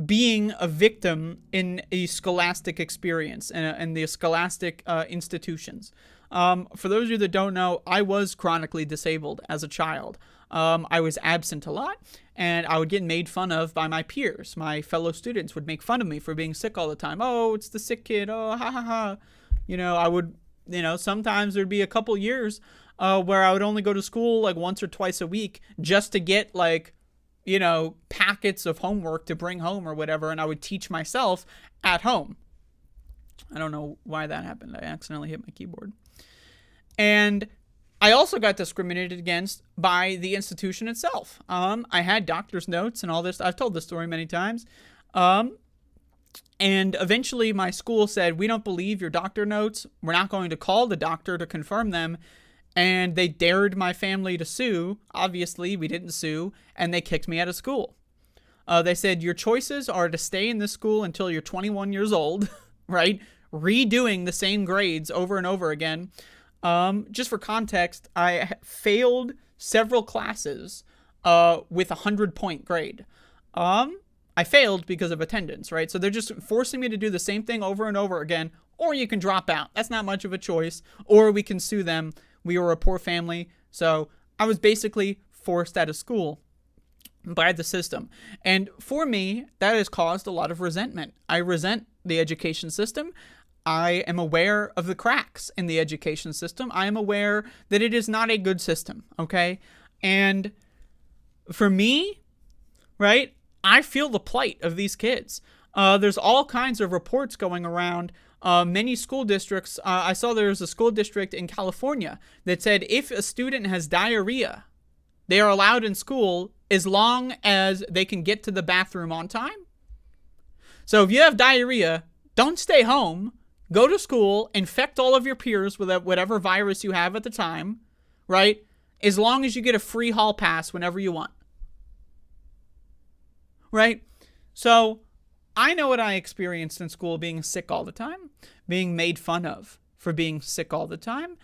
being a victim in a scholastic experience and the scholastic institutions. For those of you that don't know, I was chronically disabled as a child. I was absent a lot, and I would get made fun of by my peers. My fellow students would make fun of me for being sick all the time. Oh, it's the sick kid. Oh, ha ha ha. I would, sometimes there'd be a couple years where I would only go to school like once or twice a week just to get packets of homework to bring home or whatever, and I would teach myself at home. I don't know why that happened. I accidentally hit my keyboard. And I also got discriminated against by the institution itself. I had doctor's notes and all this. I've told this story many times. And eventually my school said, we don't believe your doctor notes. We're not going to call the doctor to confirm them. And they dared my family to sue. Obviously, we didn't sue. And they kicked me out of school. They said, your choices are to stay in this school until you're 21 years old, right? Redoing the same grades over and over again. Just for context, I failed several classes with a 100-point grade. I failed because of attendance, right? So they're just forcing me to do the same thing over and over again, or you can drop out. That's not much of a choice. Or we can sue them. We were a poor family. So I was basically forced out of school by the system. And for me, that has caused a lot of resentment. I resent the education system. I am aware of the cracks in the education system. I am aware that it is not a good system, okay? And for me, right, I feel the plight of these kids. There's all kinds of reports going around. Many school districts, I saw there was a school district in California that said if a student has diarrhea, they are allowed in school as long as they can get to the bathroom on time. So if you have diarrhea, don't stay home. Go to school, infect all of your peers with whatever virus you have at the time, right? As long as you get a free hall pass whenever you want. Right? So I know what I experienced in school, being sick all the time, being made fun of for being sick all the time,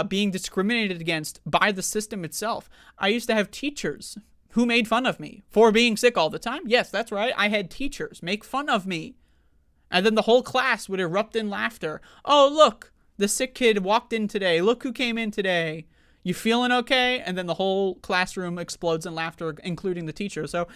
being discriminated against by the system itself. I used to have teachers who made fun of me for being sick all the time. Yes, that's right. I had teachers make fun of me. And then the whole class would erupt in laughter. Oh, look, the sick kid walked in today. Look who came in today. You feeling okay? And then the whole classroom explodes in laughter, including the teacher. So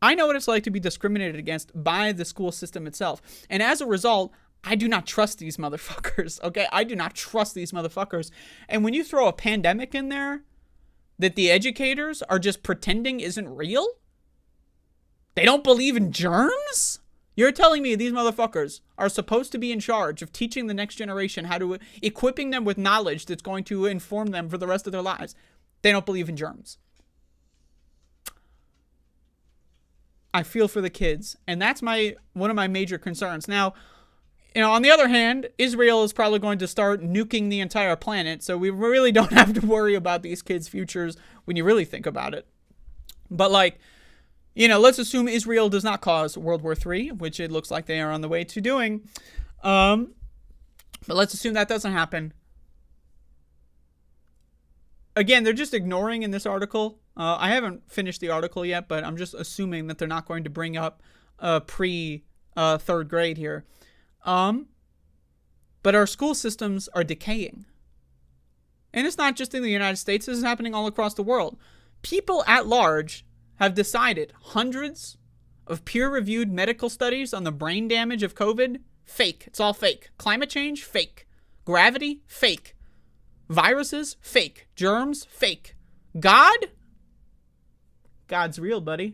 I know what it's like to be discriminated against by the school system itself. And as a result, I do not trust these motherfuckers, okay? I do not trust these motherfuckers. And when you throw a pandemic in there that the educators are just pretending isn't real, they don't believe in germs? You're telling me these motherfuckers are supposed to be in charge of teaching the next generation how to, equipping them with knowledge that's going to inform them for the rest of their lives. They don't believe in germs. I feel for the kids, and that's one of my major concerns. Now, on the other hand, Israel is probably going to start nuking the entire planet, so we really don't have to worry about these kids' futures when you really think about it. But let's assume Israel does not cause World War III, which it looks like they are on the way to doing. But let's assume that doesn't happen. Again, they're just ignoring in this article. I haven't finished the article yet, but I'm just assuming that they're not going to bring up pre-third grade here. But our school systems are decaying. And it's not just in the United States. This is happening all across the world. People at large have decided hundreds of peer-reviewed medical studies on the brain damage of COVID, fake. It's all fake. Climate change, fake. Gravity, fake. Viruses, fake. Germs, fake. God's real, buddy.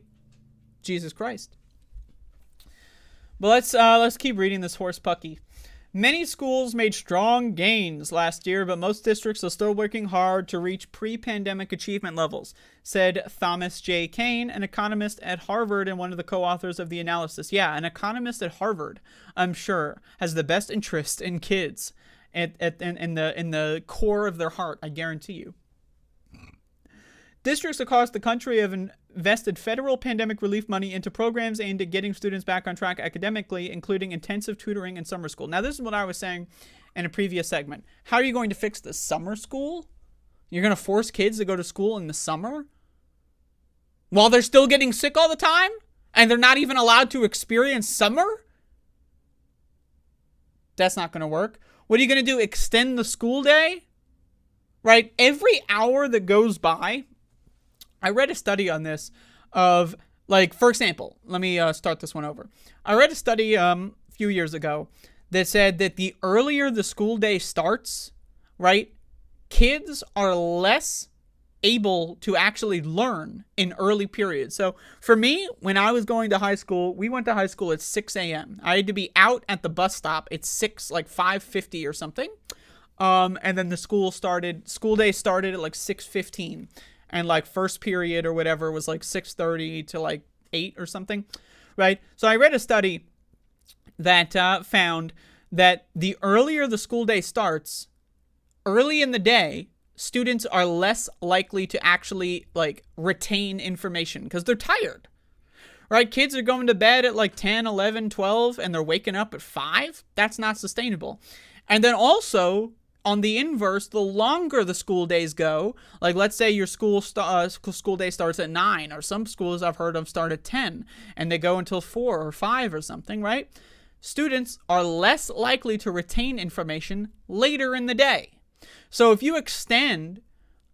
Jesus Christ. But let's keep reading this horse pucky. Many schools made strong gains last year, but most districts are still working hard to reach pre-pandemic achievement levels, said Thomas J. Kane, an economist at Harvard and one of the co-authors of the analysis. Yeah, an economist at Harvard, I'm sure, has the best interest in kids in the core of their heart, I guarantee you. Districts across the country have invested federal pandemic relief money into programs aimed at getting students back on track academically, including intensive tutoring and summer school. Now, this is what I was saying in a previous segment. How are you going to fix the summer school? You're going to force kids to go to school in the summer while they're still getting sick all the time and they're not even allowed to experience summer? That's not going to work. What are you going to do? Extend the school day? Right? Every hour that goes by, I read a study on this of, for example, let me start this one over. I read a study a few years ago that said that the earlier the school day starts, right, kids are less able to actually learn in early periods. So for me, when I was going to high school, we went to high school at 6 a.m. I had to be out at the bus stop at 5:50 or something. And then the school day started at like 6:15, and like first period or whatever was like 6:30 to like 8 or something, right? So I read a study that found that the earlier the school day starts, early in the day, students are less likely to actually like retain information because they're tired, right? Kids are going to bed at like 10, 11, 12, and they're waking up at 5. That's not sustainable. And then also, on the inverse, the longer the school days go, like let's say your school day starts at 9, or some schools I've heard of start at 10, and they go until 4 or 5 or something, right? Students are less likely to retain information later in the day. So if you extend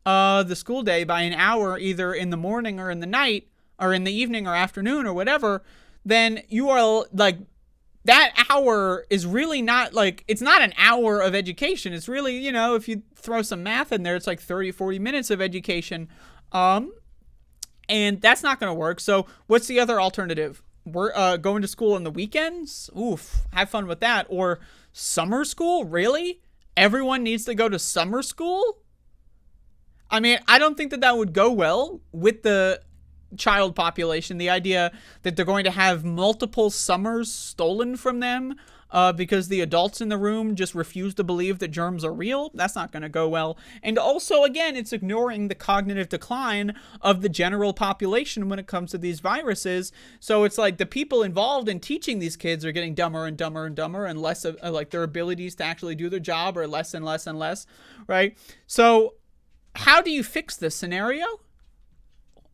the school day by an hour, either in the morning or in the night, or in the evening or afternoon or whatever, then you are like, that hour is really not like, it's not an hour of education. It's really, you know, if you throw some math in there, it's like 30, 40 minutes of education. And that's not going to work. So what's the other alternative? We're going to school on the weekends? Oof, have fun with that. Or summer school? Really? Everyone needs to go to summer school? I mean, I don't think that would go well with the child population. The idea that they're going to have multiple summers stolen from them because the adults in the room just refuse to believe that germs are real. That's not going to go well. And also, again, it's ignoring the cognitive decline of the general population when it comes to these viruses. So it's like the people involved in teaching these kids are getting dumber and dumber and dumber, and less of like their abilities to actually do their job are less and less and less, right? So how do you fix this scenario?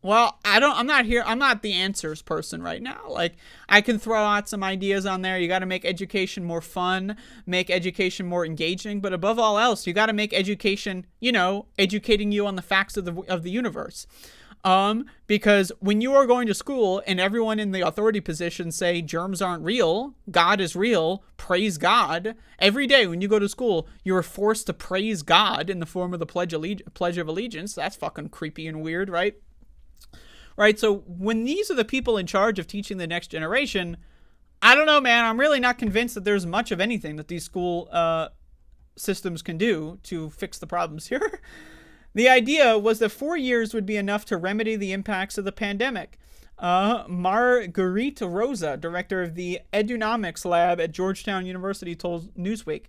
Well, I'm not the answers person right now. Like, I can throw out some ideas on there. You got to make education more fun, make education more engaging, but above all else, you got to make education, you know, educating you on the facts of the universe. Because when you are going to school and everyone in the authority position say germs aren't real, God is real, praise God. Every day when you go to school, you are forced to praise God in the form of the Pledge of Allegiance. That's fucking creepy and weird, right? Right, so when these are the people in charge of teaching the next generation, I don't know, man. I'm really not convinced that there's much of anything that these school systems can do to fix the problems here. The idea was that 4 years would be enough to remedy the impacts of the pandemic. Marguerite Rosa, director of the Edunomics Lab at Georgetown University, told Newsweek.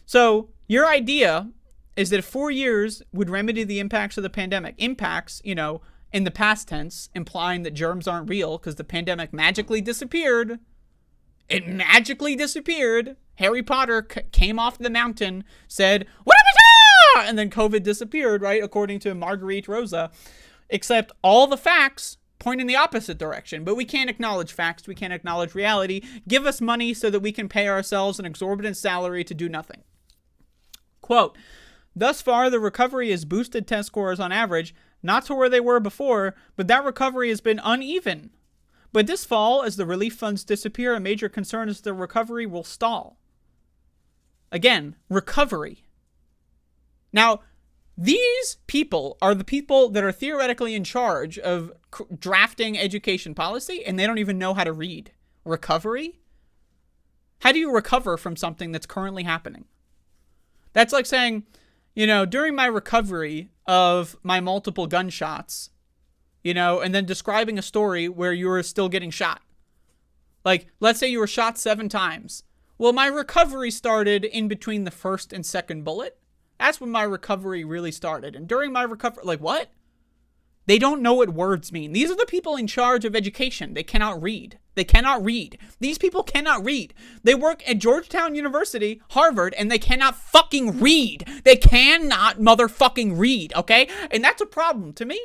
So your idea is that 4 years would remedy the impacts of the pandemic. Impacts, you know, in the past tense, implying that germs aren't real because the pandemic magically disappeared. It magically disappeared. Harry Potter came off the mountain, said, "What am I?" And then COVID disappeared, right? According to Marguerite Rosa. Except all the facts point in the opposite direction. But we can't acknowledge facts. We can't acknowledge reality. Give us money so that we can pay ourselves an exorbitant salary to do nothing. Quote, "Thus far, the recovery has boosted test scores on average, not to where they were before, but that recovery has been uneven. But this fall, as the relief funds disappear, a major concern is the recovery will stall." Again, recovery. Now, these people are the people that are theoretically in charge of drafting education policy, and they don't even know how to read. Recovery? How do you recover from something that's currently happening? That's like saying, you know, during my recovery of my multiple gunshots, you know, and then describing a story where you were still getting shot. Like, let's say you were shot 7 times. Well, my recovery started in between the first and second bullet. That's when my recovery really started. And during my recovery, like, what? They don't know what words mean. These are the people in charge of education. They cannot read. They cannot read. These people cannot read. They work at Georgetown University, Harvard, and they cannot fucking read. They cannot motherfucking read, okay? And that's a problem to me.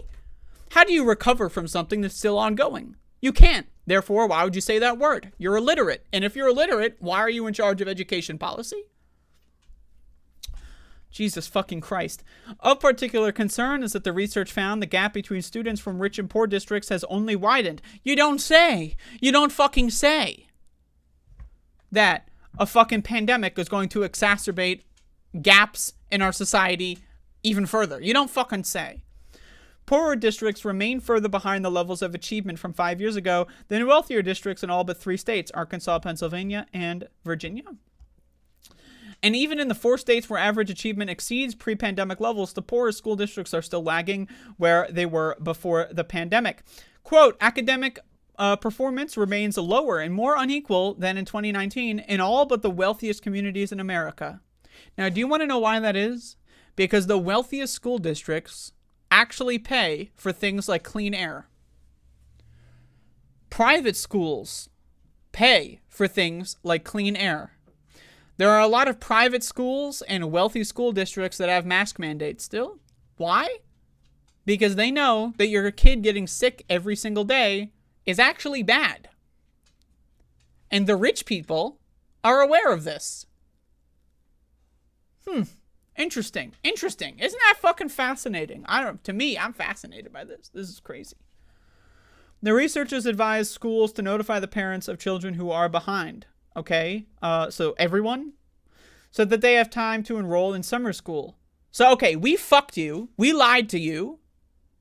How do you recover from something that's still ongoing? You can't. Therefore, why would you say that word? You're illiterate. And if you're illiterate, why are you in charge of education policy? Jesus fucking Christ. Of particular concern is that the research found the gap between students from rich and poor districts has only widened. You don't say. You don't fucking say that a fucking pandemic is going to exacerbate gaps in our society even further. You don't fucking say. Poorer districts remain further behind the levels of achievement from 5 years ago than wealthier districts in all but 3 states, Arkansas, Pennsylvania, and Virginia. And even in the 4 states where average achievement exceeds pre-pandemic levels, the poorest school districts are still lagging where they were before the pandemic. Quote, academic performance remains lower and more unequal than in 2019 in all but the wealthiest communities in America. Now, do you want to know why that is? Because the wealthiest school districts actually pay for things like clean air. Private schools pay for things like clean air. There are a lot of private schools and wealthy school districts that have mask mandates still. Why? Because they know that your kid getting sick every single day is actually bad. And the rich people are aware of this. Interesting. Isn't that fucking fascinating? To me, I'm fascinated by this. This is crazy. The researchers advise schools to notify the parents of children who are behind. Okay? So everyone? So that they have time to enroll in summer school. So, okay, we fucked you. We lied to you.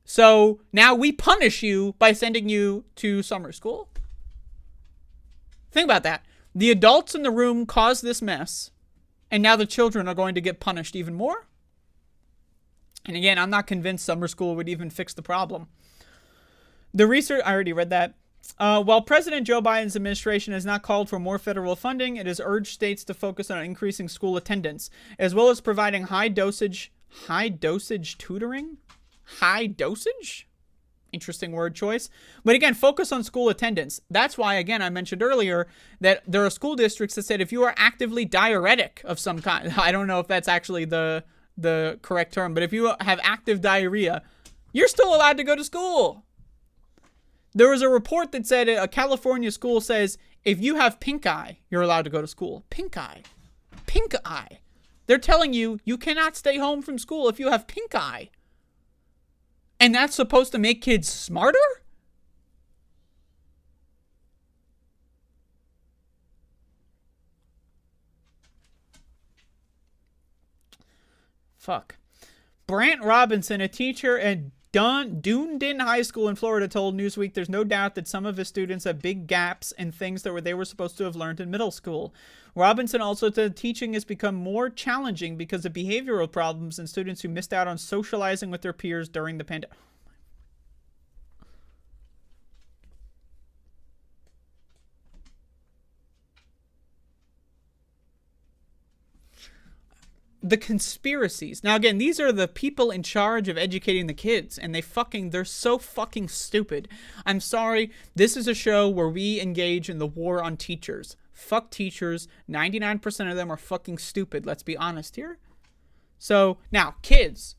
So now we punish you by sending you to summer school. Think about that. The adults in the room caused this mess. And now the children are going to get punished even more. And again, I'm not convinced summer school would even fix the problem. The research, I already read that. While President Joe Biden's administration has not called for more federal funding, it has urged states to focus on increasing school attendance, as well as providing high dosage tutoring? High dosage? Interesting word choice. But again, focus on school attendance. That's why, again, I mentioned earlier that there are school districts that said if you are actively diuretic of some kind, I don't know if that's actually the correct term, but if you have active diarrhea, you're still allowed to go to school. There was a report that said a California school says if you have pink eye, you're allowed to go to school. Pink eye. Pink eye. They're telling you you cannot stay home from school if you have pink eye. And that's supposed to make kids smarter? Fuck. Brant Robinson, a teacher at Dunedin High School in Florida, told Newsweek there's no doubt that some of his students have big gaps in things that they were supposed to have learned in middle school. Robinson also said teaching has become more challenging because of behavioral problems in students who missed out on socializing with their peers during the pandemic. The conspiracies. Now, again, these are the people in charge of educating the kids, and they're so fucking stupid. I'm sorry. This is a show where we engage in the war on teachers. Fuck teachers. 99% of them are fucking stupid. Let's be honest here. So, now, kids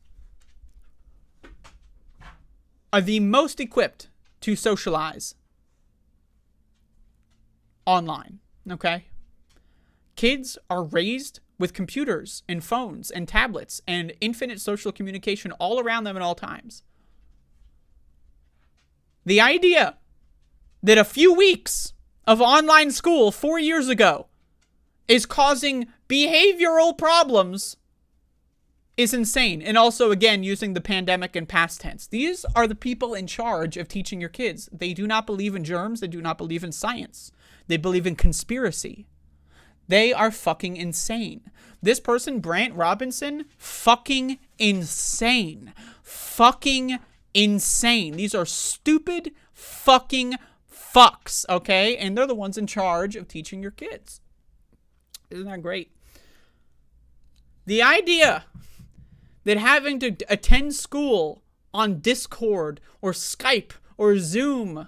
are the most equipped to socialize online, okay? Kids are raised with computers and phones and tablets and infinite social communication all around them at all times. The idea that a few weeks of online school 4 years ago is causing behavioral problems is insane. And also, again, using the pandemic in past tense. These are the people in charge of teaching your kids. They do not believe in germs. They do not believe in science. They believe in conspiracy. They are fucking insane. This person, Brant Robinson, fucking insane. Fucking insane. These are stupid fucking fucks, okay? And they're the ones in charge of teaching your kids. Isn't that great? The idea that having to attend school on Discord or Skype or Zoom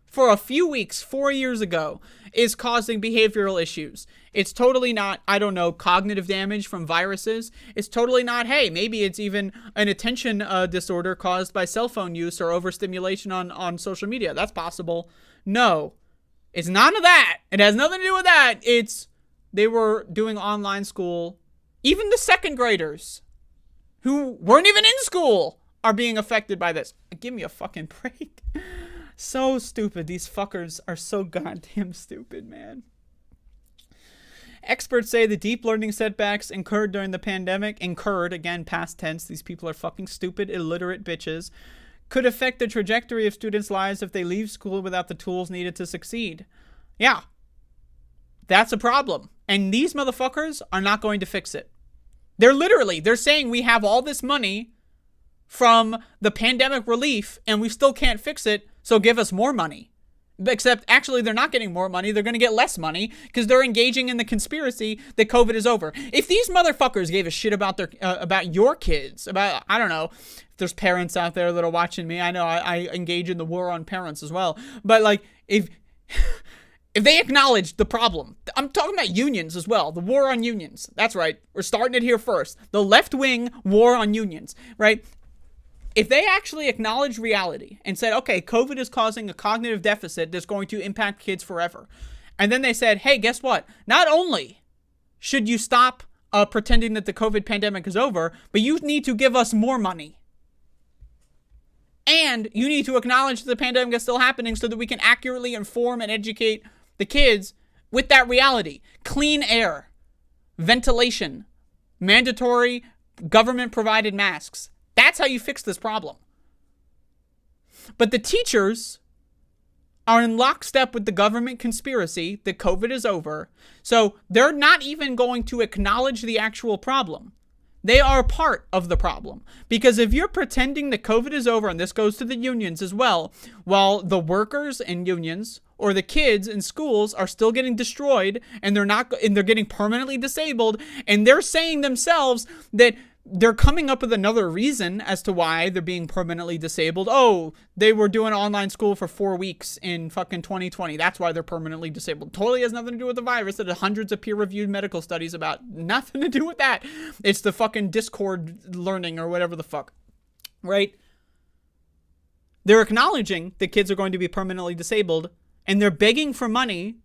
for a few weeks 4 years ago is causing behavioral issues. It's totally not, I don't know, cognitive damage from viruses. It's totally not, hey, maybe it's even an attention disorder caused by cell phone use or overstimulation on social media. That's possible. No, it's none of that. It has nothing to do with that. It's they were doing online school. Even the second graders who weren't even in school are being affected by this. Give me a fucking break. So stupid. These fuckers are so goddamn stupid, man. Experts say the deep learning setbacks incurred during the pandemic, again, past tense, these people are fucking stupid, illiterate bitches, could affect the trajectory of students' lives if they leave school without the tools needed to succeed. Yeah. That's a problem. And these motherfuckers are not going to fix it. They're saying we have all this money from the pandemic relief and we still can't fix it, so give us more money. Except, actually, they're not getting more money. They're going to get less money because they're engaging in the conspiracy that COVID is over. If these motherfuckers gave a shit about about your kids, about, I don't know, if there's parents out there that are watching me, I know I engage in the war on parents as well. But, like, if they acknowledged the problem, I'm talking about unions as well, the war on unions. That's right. We're starting it here first. The left-wing war on unions, right? If they actually acknowledge reality and said, okay, COVID is causing a cognitive deficit that's going to impact kids forever. And then they said, hey, guess what? Not only should you stop pretending that the COVID pandemic is over, but you need to give us more money. And you need to acknowledge that the pandemic is still happening so that we can accurately inform and educate the kids with that reality. Clean air, ventilation, mandatory government-provided masks. That's how you fix this problem. But the teachers are in lockstep with the government conspiracy that COVID is over. So they're not even going to acknowledge the actual problem. They are part of the problem. Because if you're pretending that COVID is over, and this goes to the unions as well, while the workers in unions or the kids in schools are still getting destroyed and they're getting permanently disabled, and they're saying themselves that they're coming up with another reason as to why they're being permanently disabled. Oh, they were doing online school for 4 weeks in fucking 2020. That's why they're permanently disabled. Totally has nothing to do with the virus. There are hundreds of peer-reviewed medical studies about. Nothing to do with that. It's the fucking Discord learning or whatever the fuck. Right? They're acknowledging that kids are going to be permanently disabled, and they're begging for money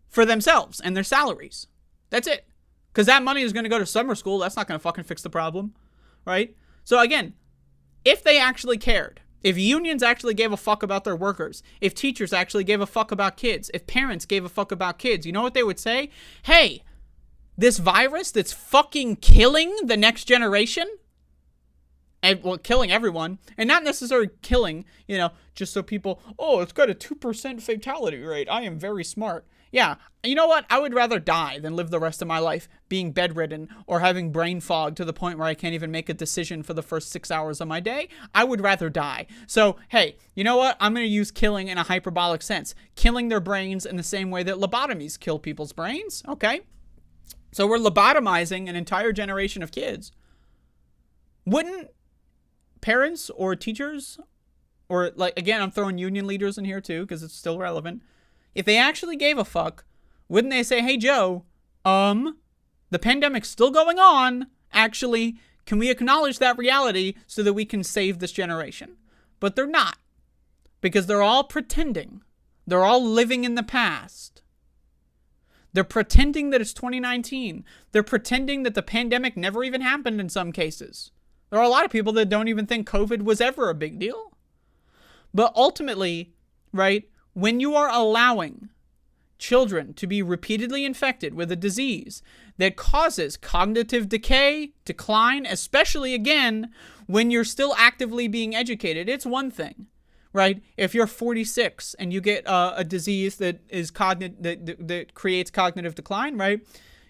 for themselves and their salaries. That's it. Because that money is going to go to summer school. That's not going to fucking fix the problem, right? So again, if they actually cared, if unions actually gave a fuck about their workers, if teachers actually gave a fuck about kids, if parents gave a fuck about kids, you know what they would say? Hey, this virus that's fucking killing the next generation, and well, killing everyone, and not necessarily killing, just so people, oh, it's got a 2% fatality rate. I am very smart. Yeah, you know what? I would rather die than live the rest of my life being bedridden or having brain fog to the point where I can't even make a decision for the first 6 hours of my day. I would rather die. So, hey, you know what? I'm going to use killing in a hyperbolic sense. Killing their brains in the same way that lobotomies kill people's brains. Okay. So we're lobotomizing an entire generation of kids. Wouldn't parents or teachers, or like, again, I'm throwing union leaders in here too because it's still relevant. If they actually gave a fuck, wouldn't they say, hey, Joe, the pandemic's still going on. Actually, can we acknowledge that reality so that we can save this generation? But they're not, because they're all pretending. They're all living in the past. They're pretending that it's 2019. They're pretending that the pandemic never even happened in some cases. There are a lot of people that don't even think COVID was ever a big deal. But ultimately, right, when you are allowing children to be repeatedly infected with a disease that causes cognitive decline, especially, again, when you're still actively being educated, it's one thing, right? If you're 46 and you get a disease that is that creates cognitive decline, right?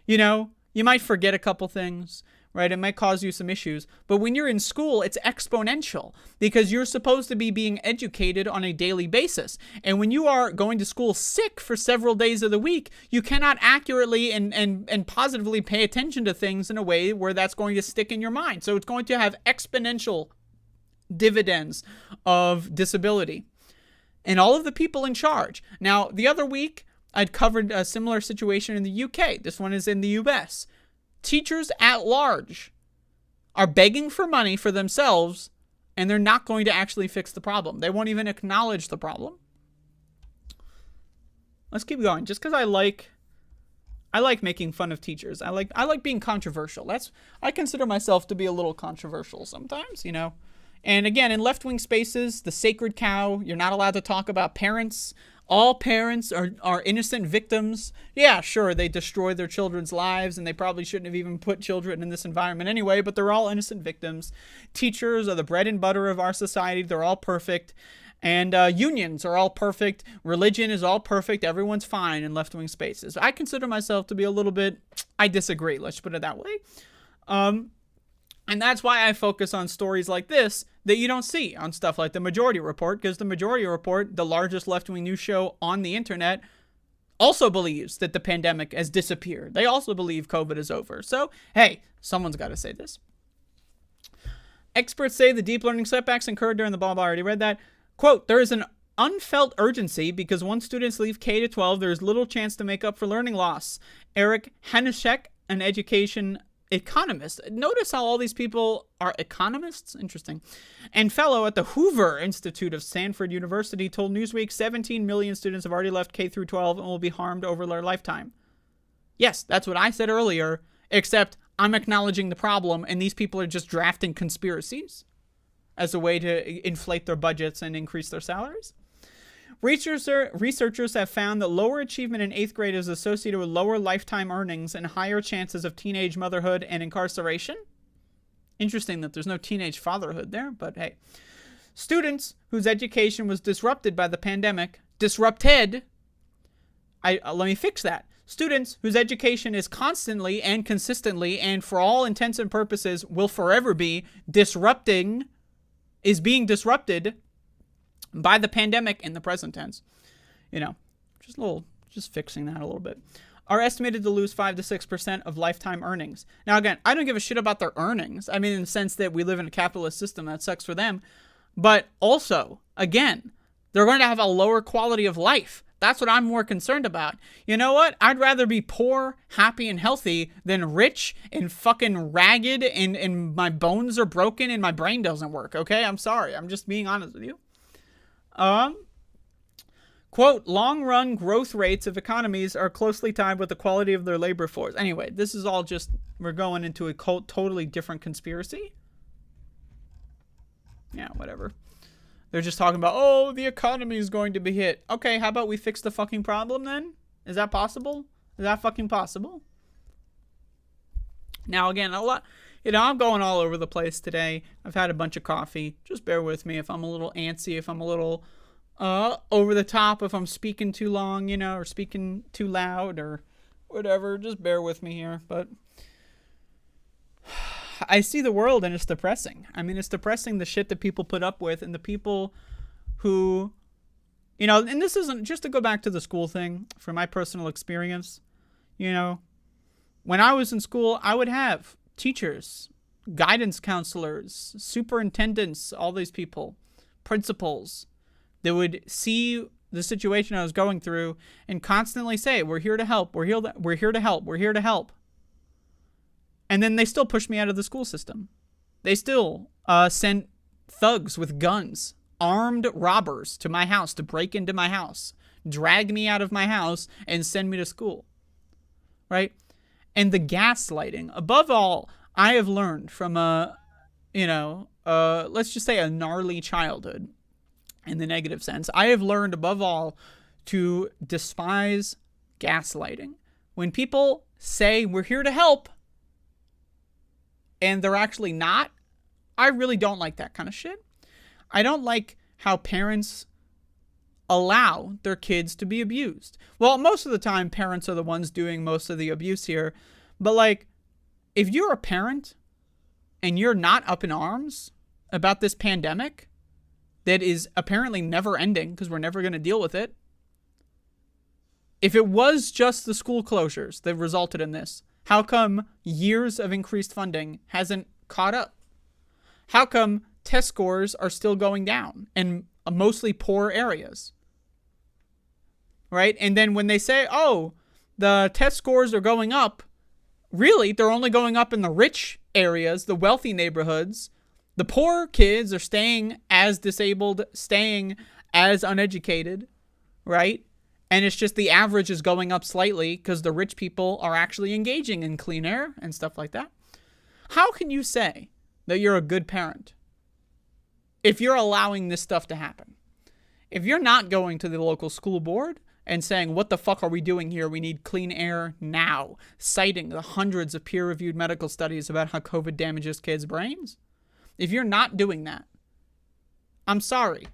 You might forget a couple things, right? It might cause you some issues. But when you're in school, it's exponential because you're supposed to be being educated on a daily basis. And when you are going to school sick for several days of the week, you cannot accurately and positively pay attention to things in a way where that's going to stick in your mind. So it's going to have exponential dividends of disability. And all of the people in charge. Now, the other week, I'd covered a similar situation in the UK. This one is in the US. Teachers at large are begging for money for themselves, and they're not going to actually fix the problem. They won't even acknowledge the problem. Let's keep going. Just because I like making fun of teachers. I like being controversial. I consider myself to be a little controversial sometimes, And again, in left-wing spaces, the sacred cow, you're not allowed to talk about parents. All parents are innocent victims. Yeah, sure, they destroy their children's lives, and they probably shouldn't have even put children in this environment anyway, but they're all innocent victims. Teachers are the bread and butter of our society. They're all perfect. And unions are all perfect. Religion is all perfect. Everyone's fine in left-wing spaces. I consider myself to be a little bit... I disagree. Let's put it that way. And that's why I focus on stories like this that you don't see on stuff like The Majority Report, because The Majority Report, the largest left-wing news show on the internet, also believes that the pandemic has disappeared. They also believe COVID is over. So, hey, someone's got to say this. Experts say the deep learning setbacks incurred during the blah, blah, I already read that. Quote, there is an unfelt urgency because once students leave K to 12, there is little chance to make up for learning loss. Eric Hanishek, an education economist. Notice how all these people are economists? Interesting. And fellow at the Hoover Institute of Stanford University told Newsweek 17 million students have already left K through 12 and will be harmed over their lifetime. Yes, that's what I said earlier, except I'm acknowledging the problem and these people are just drafting conspiracies as a way to inflate their budgets and increase their salaries. Researchers have found that lower achievement in 8th grade is associated with lower lifetime earnings and higher chances of teenage motherhood and incarceration. Interesting that there's no teenage fatherhood there, but hey. Students whose education was disrupted by the pandemic, let me fix that. Students whose education is constantly and consistently and for all intents and purposes will forever be being disrupted by the pandemic in the present tense. Just fixing that a little bit. Are estimated to lose 5 to 6% of lifetime earnings. Now, again, I don't give a shit about their earnings. I mean, in the sense that we live in a capitalist system, that sucks for them. But also, again, they're going to have a lower quality of life. That's what I'm more concerned about. You know what? I'd rather be poor, happy, and healthy than rich and fucking ragged and my bones are broken and my brain doesn't work, okay? I'm sorry. I'm just being honest with you. Quote, long-run growth rates of economies are closely tied with the quality of their labor force. Anyway, this is all just, we're going into a totally different conspiracy. Yeah, whatever. They're just talking about, oh, the economy is going to be hit. Okay, how about we fix the fucking problem then? Is that possible? Is that fucking possible? Now, again, I'm going all over the place today. I've had a bunch of coffee. Just bear with me if I'm a little antsy, if I'm a little over the top, if I'm speaking too long, or speaking too loud or whatever. Just bear with me here. But I see the world and it's depressing. I mean, it's depressing the shit that people put up with and the people who, and this isn't, just to go back to the school thing, from my personal experience, when I was in school, I would have teachers, guidance counselors, superintendents, all these people, principals, that would see the situation I was going through and constantly say, we're here to help, we're here to help, we're here to help. And then they still push me out of the school system. They still sent thugs with guns, armed robbers to my house to break into my house, drag me out of my house, and send me to school. Right? And the gaslighting. Above all, I have learned from let's just say a gnarly childhood, in the negative sense. I have learned above all to despise gaslighting. When people say, we're here to help, and they're actually not, I really don't like that kind of shit. I don't like how parents allow their kids to be abused. Well, most of the time, parents are the ones doing most of the abuse here. But, if you're a parent and you're not up in arms about this pandemic that is apparently never ending because we're never going to deal with it, if it was just the school closures that resulted in this, how come years of increased funding hasn't caught up? How come test scores are still going down in mostly poor areas? Right? And then when they say, oh, the test scores are going up, really, they're only going up in the rich areas, the wealthy neighborhoods. The poor kids are staying as disabled, staying as uneducated, right? And it's just the average is going up slightly because the rich people are actually engaging in clean air and stuff like that. How can you say that you're a good parent if you're allowing this stuff to happen? If you're not going to the local school board and saying, what the fuck are we doing here? We need clean air now, citing the hundreds of peer-reviewed medical studies about how COVID damages kids' brains. If you're not doing that, I'm sorry.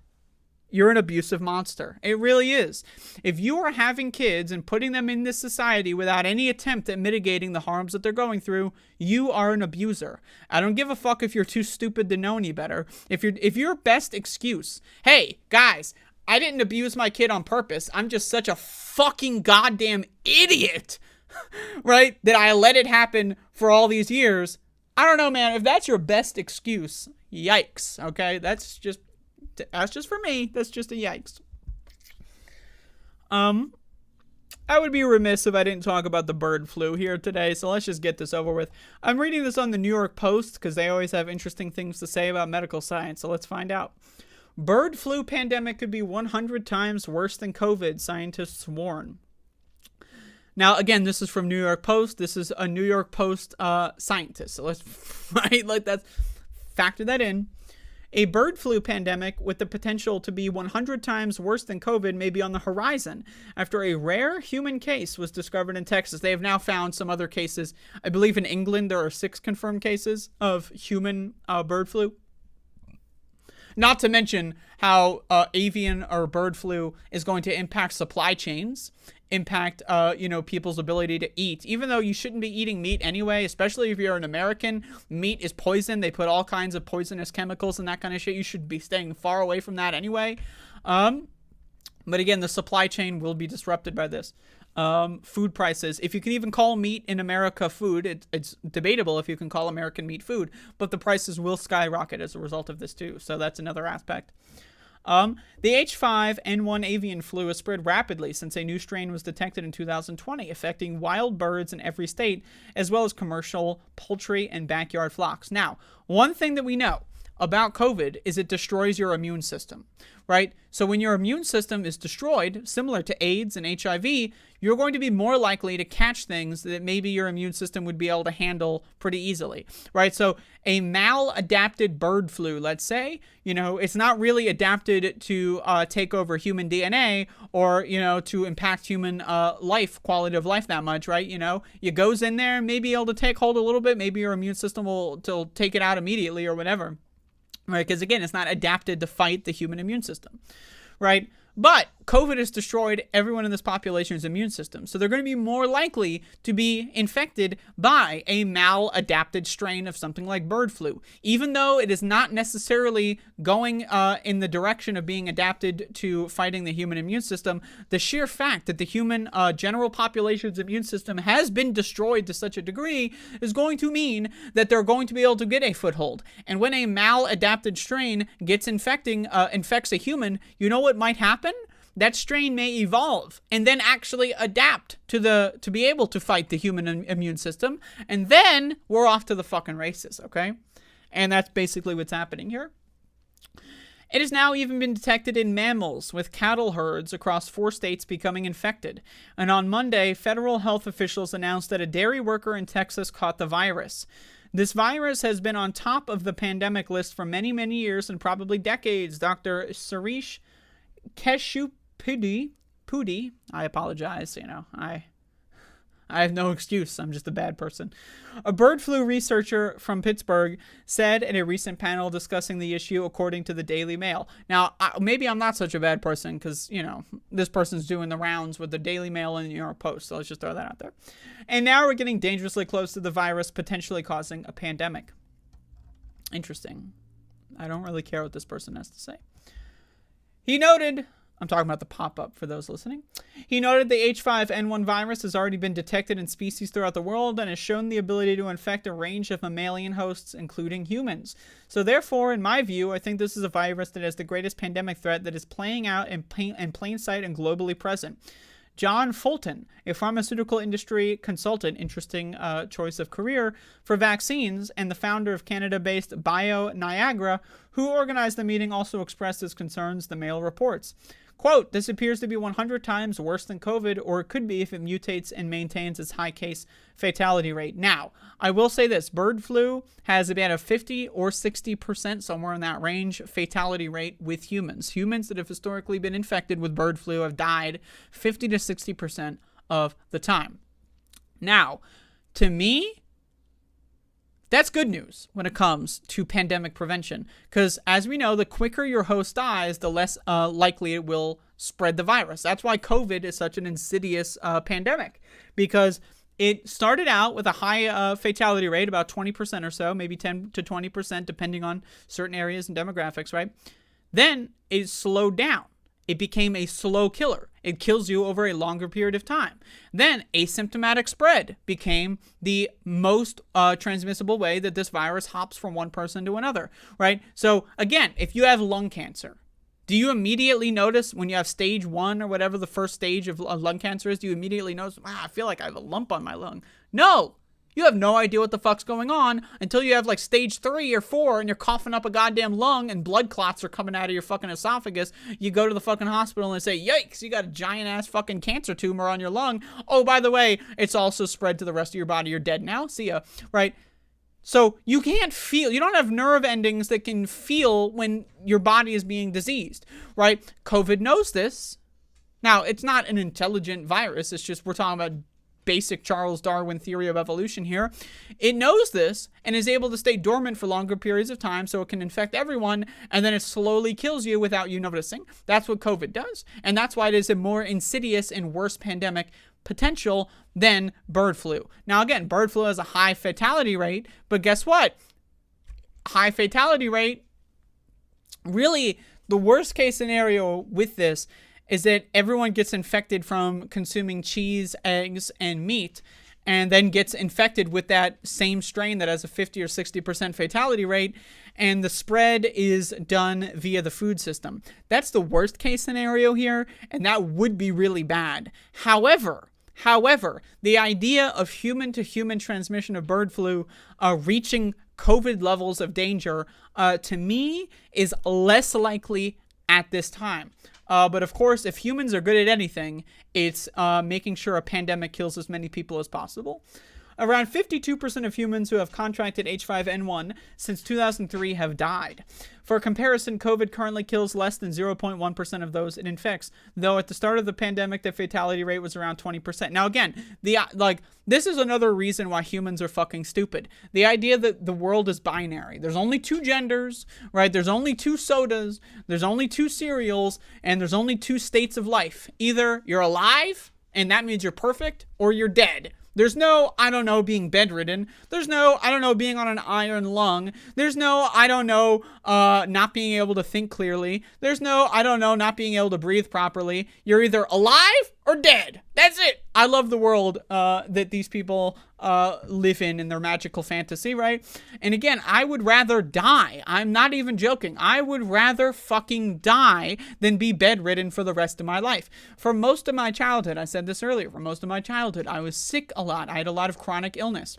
you're an abusive monster. It really is. If you are having kids and putting them in this society without any attempt at mitigating the harms that they're going through, you are an abuser. I don't give a fuck if you're too stupid to know any better. If your best excuse, hey, guys, I didn't abuse my kid on purpose. I'm just such a fucking goddamn idiot, right? That I let it happen for all these years. I don't know, man. If that's your best excuse, yikes, okay? That's just for me. That's just a yikes. I would be remiss if I didn't talk about the bird flu here today, so let's just get this over with. I'm reading this on the New York Post because they always have interesting things to say about medical science, so let's find out. Bird flu pandemic could be 100 times worse than COVID, scientists warn. Now, again, this is from New York Post. This is a New York Post scientist, so let's factor that in. A bird flu pandemic with the potential to be 100 times worse than COVID may be on the horizon after a rare human case was discovered in Texas. They have now found some other cases. I believe in England there are 6 confirmed cases of human bird flu. Not to mention how avian or bird flu is going to impact supply chains, impact people's ability to eat. Even though you shouldn't be eating meat anyway, especially if you're an American, meat is poison. They put all kinds of poisonous chemicals and that kind of shit. You should be staying far away from that anyway. But again, the supply chain will be disrupted by this. Food prices. If you can even call meat in America food, it's debatable if you can call American meat food, but the prices will skyrocket as a result of this too. So that's another aspect. The H5N1 avian flu has spread rapidly since a new strain was detected in 2020, affecting wild birds in every state, as well as commercial poultry and backyard flocks. Now, one thing that we know about COVID is it destroys your immune system, right? So when your immune system is destroyed, similar to AIDS and HIV, you're going to be more likely to catch things that maybe your immune system would be able to handle pretty easily, right? So a maladapted bird flu, let's say, it's not really adapted to take over human DNA or, to impact human quality of life that much, right? It goes in there, maybe able to take hold a little bit, maybe your immune system will take it out immediately or whatever. Right, because again, it's not adapted to fight the human immune system, right? But COVID has destroyed everyone in this population's immune system. So they're going to be more likely to be infected by a maladapted strain of something like bird flu. Even though it is not necessarily going in the direction of being adapted to fighting the human immune system, the sheer fact that the human general population's immune system has been destroyed to such a degree is going to mean that they're going to be able to get a foothold. And when a maladapted strain infects a human, you know what might happen? That strain may evolve and then actually adapt to be able to fight the human immune system. And then we're off to the fucking races, okay? And that's basically what's happening here. It has now even been detected in mammals, with cattle herds across 4 states becoming infected. And on Monday, federal health officials announced that a dairy worker in Texas caught the virus. This virus has been on top of the pandemic list for many, many years and probably decades. Dr. Suresh Pudi, I apologize, I have no excuse. I'm just a bad person. A bird flu researcher from Pittsburgh said in a recent panel discussing the issue, according to the Daily Mail. Now, maybe I'm not such a bad person because, this person's doing the rounds with the Daily Mail and the New York Post. So let's just throw that out there. And now we're getting dangerously close to the virus potentially causing a pandemic. Interesting. I don't really care what this person has to say. He noted... I'm talking about the pop-up for those listening. He noted the H5N1 virus has already been detected in species throughout the world and has shown the ability to infect a range of mammalian hosts, including humans. So therefore, in my view, I think this is a virus that has the greatest pandemic threat that is playing out in plain sight and globally present. John Fulton, a pharmaceutical industry consultant, interesting choice of career, for vaccines, and the founder of Canada-based Bio Niagara, who organized the meeting, also expressed his concerns, the Mail reports. Quote, this appears to be 100 times worse than COVID, or it could be if it mutates and maintains its high case fatality rate. Now, I will say this, bird flu has about a 50 or 60%, somewhere in that range, fatality rate with humans. Humans that have historically been infected with bird flu have died 50 to 60% of the time. Now, to me, That's good news when it comes to pandemic prevention, because as we know, the quicker your host dies, the less likely it will spread the virus. That's why COVID is such an insidious pandemic, because it started out with a high fatality rate, about 20% or so, maybe 10 to 20%, depending on certain areas and demographics, right? Then it slowed down. It became a slow killer. It kills you over a longer period of time. Then asymptomatic spread became the most transmissible way that this virus hops from one person to another, right? So again, if you have lung cancer, do you immediately notice when you have stage 1 or whatever the first stage of lung cancer is, do you immediately notice, I feel like I have a lump on my lung? No! You have no idea what the fuck's going on until you have like stage 3 or 4 and you're coughing up a goddamn lung and blood clots are coming out of your fucking esophagus. You go to the fucking hospital and say, yikes, you got a giant ass fucking cancer tumor on your lung. Oh, by the way, it's also spread to the rest of your body. You're dead now. See ya. Right? So you can't feel, you don't have nerve endings that can feel when your body is being diseased, right? COVID knows this. Now, it's not an intelligent virus. It's just, we're talking about basic Charles Darwin theory of evolution here. It knows this and is able to stay dormant for longer periods of time so it can infect everyone, and then it slowly kills you without you noticing. That's what COVID does. And that's why it is a more insidious and worse pandemic potential than bird flu. Now, again, bird flu has a high fatality rate, but guess what? High fatality rate, really, the worst case scenario with this is that everyone gets infected from consuming cheese, eggs, and meat, and then gets infected with that same strain that has a 50 or 60% fatality rate, and the spread is done via the food system. That's the worst case scenario here, and that would be really bad. However, the idea of human-to-human transmission of bird flu reaching COVID levels of danger, to me, is less likely at this time. But of course, if humans are good at anything, it's making sure a pandemic kills as many people as possible. Around 52% of humans who have contracted H5N1 since 2003 have died. For comparison, COVID currently kills less than 0.1% of those it infects, though at the start of the pandemic, the fatality rate was around 20%. Now again, this is another reason why humans are fucking stupid. The idea that the world is binary. There's only 2 genders, right? There's only 2 sodas, there's only 2 cereals, and there's only 2 states of life. Either you're alive, and that means you're perfect, or you're dead. There's no, I don't know, being bedridden. There's no, I don't know, being on an iron lung. There's no, I don't know, not being able to think clearly. There's no, I don't know, not being able to breathe properly. You're either alive or dead. That's it. I love the world that these people live in their magical fantasy, right? And again, I would rather die. I'm not even joking. I would rather fucking die than be bedridden for the rest of my life. For most of my childhood, I said this earlier, for most of my childhood, I was sick a lot. I had a lot of chronic illness.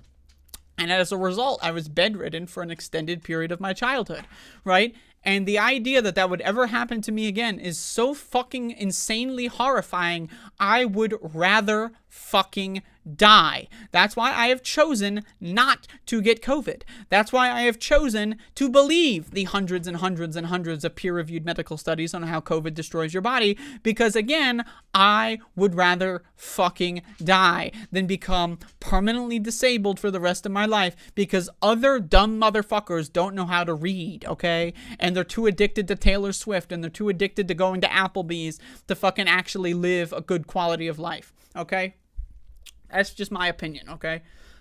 And as a result, I was bedridden for an extended period of my childhood, right? And the idea that that would ever happen to me again is so fucking insanely horrifying. I would rather fucking die. That's why I have chosen not to get COVID. That's why I have chosen to believe the hundreds and hundreds and hundreds of peer-reviewed medical studies on how COVID destroys your body, because again, I would rather fucking die than become permanently disabled for the rest of my life because other dumb motherfuckers don't know how to read, okay? And they're too addicted to Taylor Swift, and they're too addicted to going to Applebee's to fucking actually live a good quality of life, okay? That's just my opinion, okay?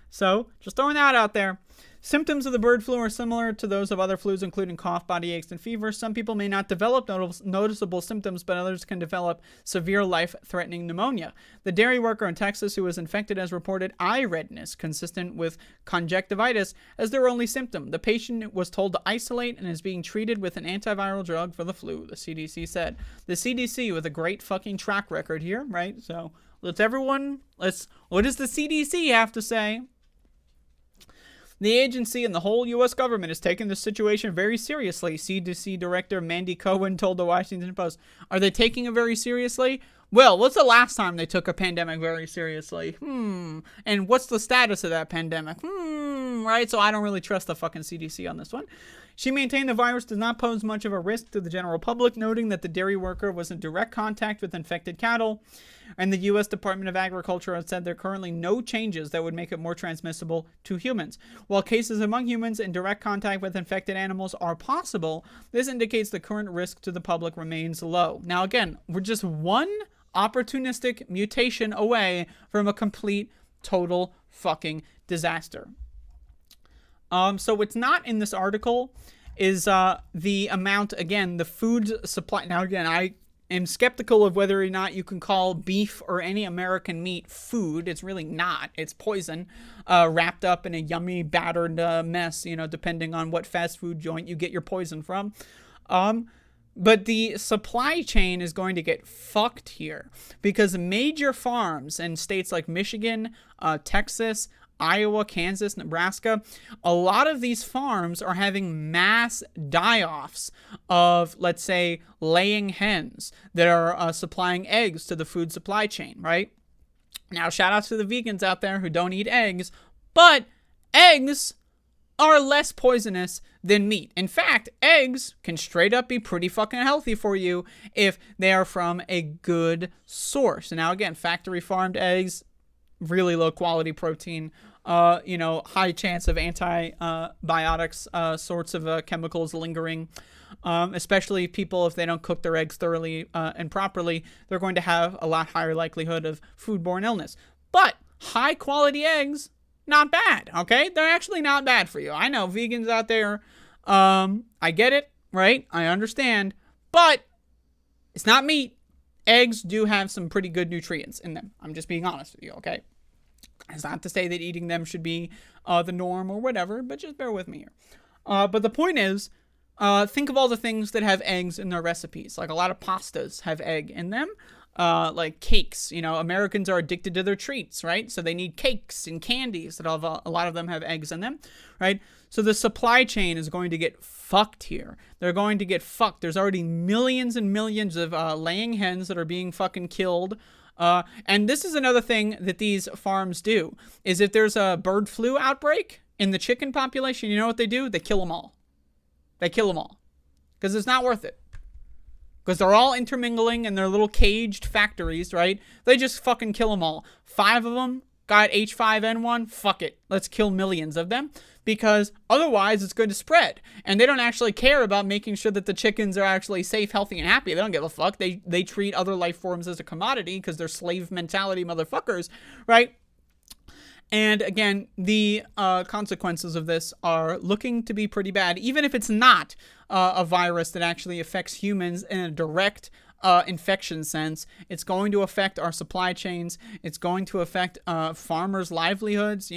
So, just throwing that out there. Symptoms of the bird flu are similar to those of other flus, including cough, body aches, and fever. Some people may not develop noticeable symptoms, but others can develop severe life-threatening pneumonia. The dairy worker in Texas who was infected has reported eye redness, consistent with conjunctivitis, as their only symptom. The patient was told to isolate and is being treated with an antiviral drug for the flu, the CDC said. The CDC with a great fucking track record here, right? So, what does the CDC have to say? The agency and the whole U.S. government is taking this situation very seriously, CDC Director Mandy Cohen told the Washington Post. Are they taking it very seriously? Well, what's the last time they took a pandemic very seriously? And what's the status of that pandemic? right? So I don't really trust the fucking CDC on this one. She maintained the virus does not pose much of a risk to the general public, noting that the dairy worker was in direct contact with infected cattle. And the U.S. Department of Agriculture has said there are currently no changes that would make it more transmissible to humans. While cases among humans in direct contact with infected animals are possible, this indicates the current risk to the public remains low. Now, again, we're just one opportunistic mutation away from a complete, total fucking disaster. So what's not in this article is the amount, again, the food supply. Now, again, I am skeptical of whether or not you can call beef or any American meat food. It's really not. It's poison wrapped up in a yummy, battered mess, depending on what fast food joint you get your poison from. But the supply chain is going to get fucked here because major farms in states like Michigan, Texas, Iowa, Kansas, Nebraska, a lot of these farms are having mass die-offs of, let's say, laying hens that are supplying eggs to the food supply chain, right? Now, shout out to the vegans out there who don't eat eggs, but eggs are less poisonous than meat. In fact, eggs can straight up be pretty fucking healthy for you if they are from a good source. Now, again, factory farmed eggs, really low quality protein, high chance of antibiotics, sorts of chemicals lingering, especially people, if they don't cook their eggs thoroughly and properly, they're going to have a lot higher likelihood of foodborne illness. But high quality eggs, not bad, okay? They're actually not bad for you. I know vegans out there, I get it, right? I understand, but it's not meat. Eggs do have some pretty good nutrients in them. I'm just being honest with you, okay? It's not to say that eating them should be the norm or whatever, but just bear with me here. But the point is, think of all the things that have eggs in their recipes. Like a lot of pastas have egg in them. Like cakes, Americans are addicted to their treats, right? So they need cakes and candies that have a lot of them have eggs in them, right? So the supply chain is going to get fucked here. They're going to get fucked. There's already millions and millions of laying hens that are being fucking killed. And this is another thing that these farms do, is if there's a bird flu outbreak in the chicken population, you know what they do? They kill them all. They kill them all. Because it's not worth it. Because they're all intermingling in their little caged factories, right? They just fucking kill them all. 5 of them got H5N1. Fuck it. Let's kill millions of them. Because otherwise it's going to spread. And they don't actually care about making sure that the chickens are actually safe, healthy, and happy. They don't give a fuck. They treat other life forms as a commodity because they're slave mentality motherfuckers, right? And again, the consequences of this are looking to be pretty bad, even if it's not a virus that actually affects humans in a direct infection sense. It's going to affect our supply chains. It's going to affect farmers' livelihoods.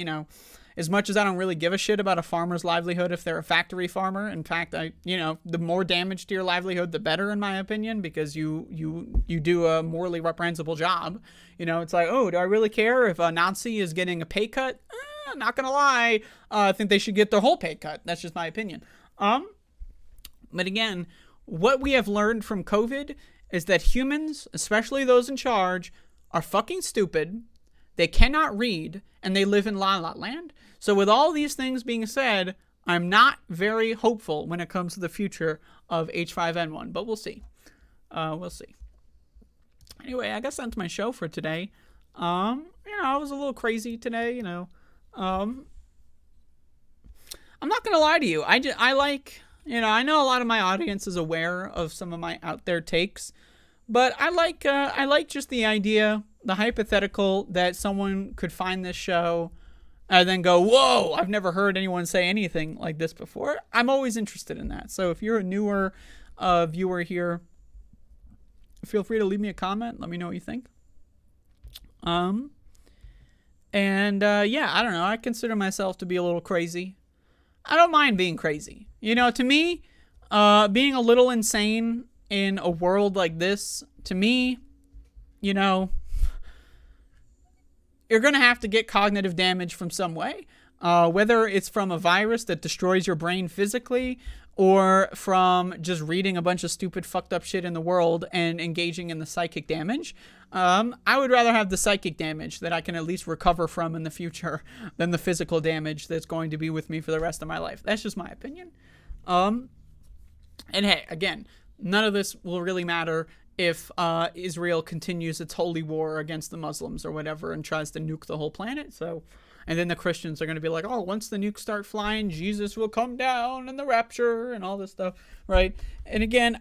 As much as I don't really give a shit about a farmer's livelihood if they're a factory farmer. In fact, the more damage to your livelihood, the better, in my opinion, because you do a morally reprehensible job. It's like, oh, do I really care if a Nazi is getting a pay cut? Not gonna lie, I think they should get their whole pay cut. That's just my opinion. But again, what we have learned from COVID is that humans, especially those in charge, are fucking stupid. They cannot read, and they live in La La Land. So with all these things being said, I'm not very hopeful when it comes to the future of H5N1, but we'll see. We'll see. Anyway, I guess that's my show for today. I was a little crazy today, I'm not going to lie to you. I like, I know a lot of my audience is aware of some of my out there takes, but I like just the idea, the hypothetical that someone could find this show and then go, whoa, I've never heard anyone say anything like this before. I'm always interested in that. So if you're a newer viewer here, feel free to leave me a comment. Let me know what you think. I don't know. I consider myself to be a little crazy. I don't mind being crazy. To me, being a little insane in a world like this, to me, you're going to have to get cognitive damage from some way. Whether it's from a virus that destroys your brain physically, or from just reading a bunch of stupid fucked up shit in the world and engaging in the psychic damage. I would rather have the psychic damage that I can at least recover from in the future than the physical damage that's going to be with me for the rest of my life. That's just my opinion. And hey, again, none of this will really matter if Israel continues its holy war against the Muslims or whatever and tries to nuke the whole planet. So, and then the Christians are going to be like, oh, once the nukes start flying, Jesus will come down and the rapture and all this stuff, right? And again,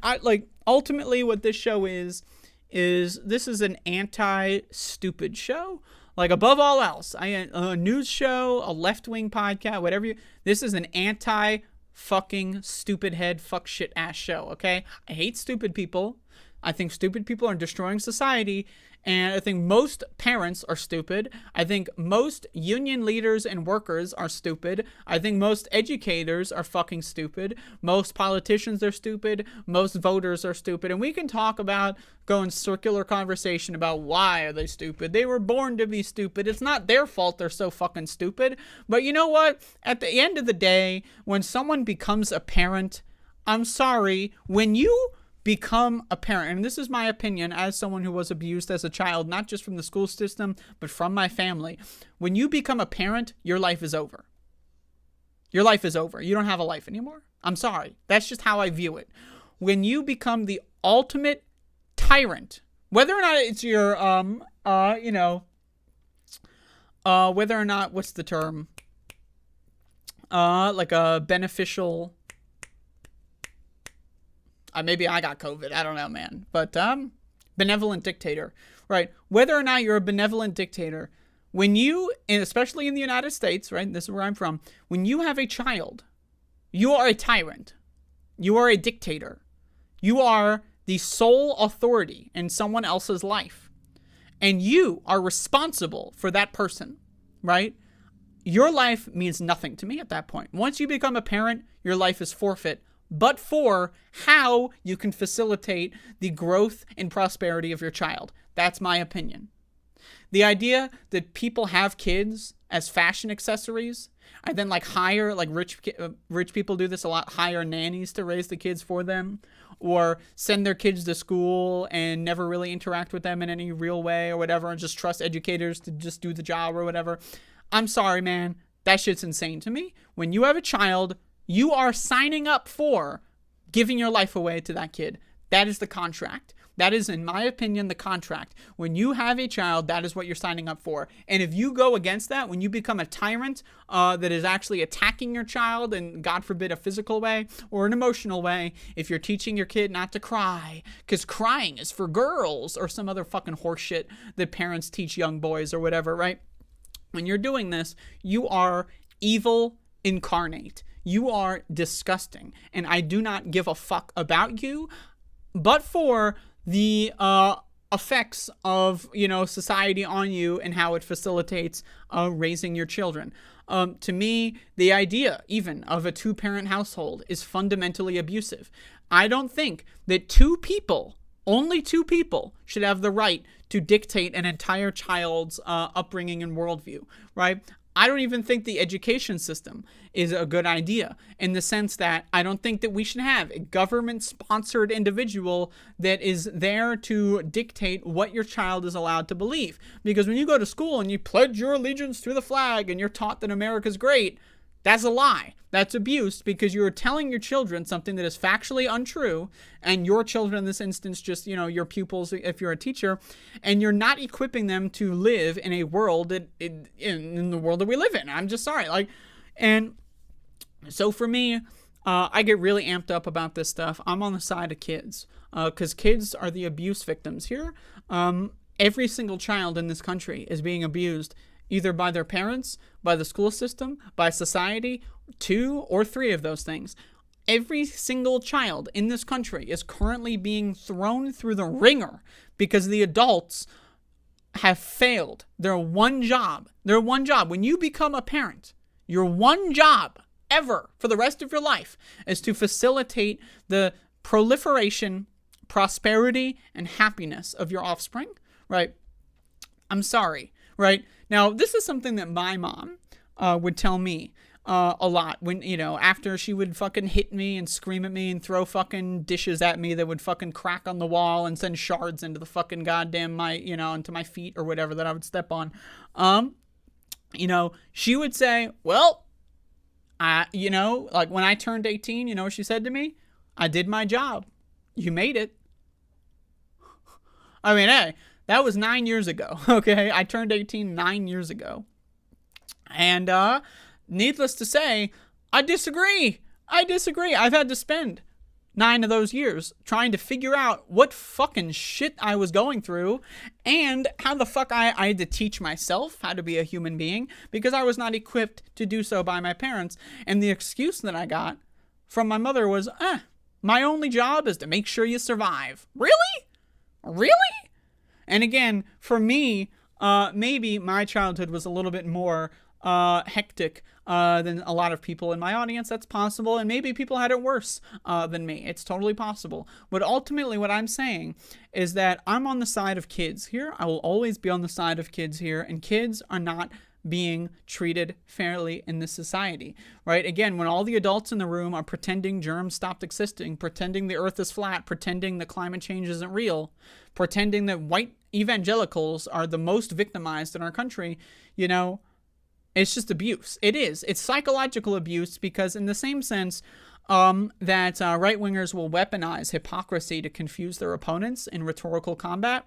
ultimately what this show is this is an anti-stupid show. Like, above all else, a news show, a left-wing podcast, this is an anti-fucking stupid head, fuck shit ass show, okay? I hate stupid people. I think stupid people are destroying society, and I think most parents are stupid. I think most union leaders and workers are stupid. I think most educators are fucking stupid. Most politicians are stupid. Most voters are stupid. And we can talk about, go in circular conversation about why are they stupid. They were born to be stupid. It's not their fault they're so fucking stupid. But you know what? At the end of the day, when someone becomes a parent, I'm sorry, when you become a parent, and this is my opinion as someone who was abused as a child, not just from the school system, but from my family. When you become a parent, your life is over. Your life is over. You don't have a life anymore. I'm sorry. That's just how I view it. When you become the ultimate tyrant, whether or not it's your, whether or not, what's the term? Like a beneficial, maybe I got COVID. I don't know, man. But benevolent dictator, right? Whether or not you're a benevolent dictator, when you, and especially in the United States, right? This is where I'm from. When you have a child, you are a tyrant. You are a dictator. You are the sole authority in someone else's life. And you are responsible for that person, right? Your life means nothing to me at that point. Once you become a parent, your life is forfeit, but for how you can facilitate the growth and prosperity of your child. That's my opinion. The idea that people have kids as fashion accessories and then hire, rich people do this a lot, hire nannies to raise the kids for them, or send their kids to school and never really interact with them in any real way or whatever, and just trust educators to just do the job or whatever. I'm sorry, man. That shit's insane to me. When you have a child, you are signing up for giving your life away to that kid. That is the contract. That is, in my opinion, the contract. When you have a child, that is what you're signing up for. And if you go against that, when you become a tyrant that is actually attacking your child in, God forbid, a physical way or an emotional way, if you're teaching your kid not to cry because crying is for girls or some other fucking horseshit that parents teach young boys or whatever, right? When you're doing this, you are evil incarnate. You are disgusting, and I do not give a fuck about you, but for the effects of, society on you and how it facilitates raising your children. To me, the idea even of a two-parent household is fundamentally abusive. I don't think that only two people should have the right to dictate an entire child's upbringing and worldview, right? I don't even think the education system is a good idea, in the sense that I don't think that we should have a government-sponsored individual that is there to dictate what your child is allowed to believe. Because when you go to school and you pledge your allegiance to the flag and you're taught that America's great, that's a lie. That's abuse, because you're telling your children something that is factually untrue, and your children in this instance, just, your pupils if you're a teacher, and you're not equipping them to live in a world in the world that we live in. I'm just sorry. And so for me, I get really amped up about this stuff. I'm on the side of kids, because kids are the abuse victims here. Every single child in this country is being abused, either by their parents, by the school system, by society, 2 or 3 of those things. Every single child in this country is currently being thrown through the ringer because the adults have failed their one job. When you become a parent, your one job ever for the rest of your life is to facilitate the proliferation, prosperity, and happiness of your offspring, right? I'm sorry, right? Now, this is something that my mom would tell me. a lot when, after she would fucking hit me and scream at me and throw fucking dishes at me that would fucking crack on the wall and send shards into the fucking goddamn into my feet or whatever that I would step on. She would say, well, like when I turned 18, you know what she said to me? I did my job. You made it. I mean, hey, that was 9 years ago, okay? I turned 18 9 years ago. And, needless to say, I disagree. I've had to spend 9 of those years trying to figure out what fucking shit I was going through and how the fuck I had to teach myself how to be a human being because I was not equipped to do so by my parents. And the excuse that I got from my mother was, my only job is to make sure you survive. Really? And again, for me, maybe my childhood was a little bit more hectic than a lot of people in my audience. That's possible. And maybe people had it worse than me. It's totally possible. But ultimately, what I'm saying is that I'm on the side of kids here. I will always be on the side of kids here. And kids are not being treated fairly in this society, right? Again, when all the adults in the room are pretending germs stopped existing, pretending the earth is flat, pretending that climate change isn't real, pretending that white evangelicals are the most victimized in our country, it's just abuse. It is. It's psychological abuse because in the same sense that right-wingers will weaponize hypocrisy to confuse their opponents in rhetorical combat,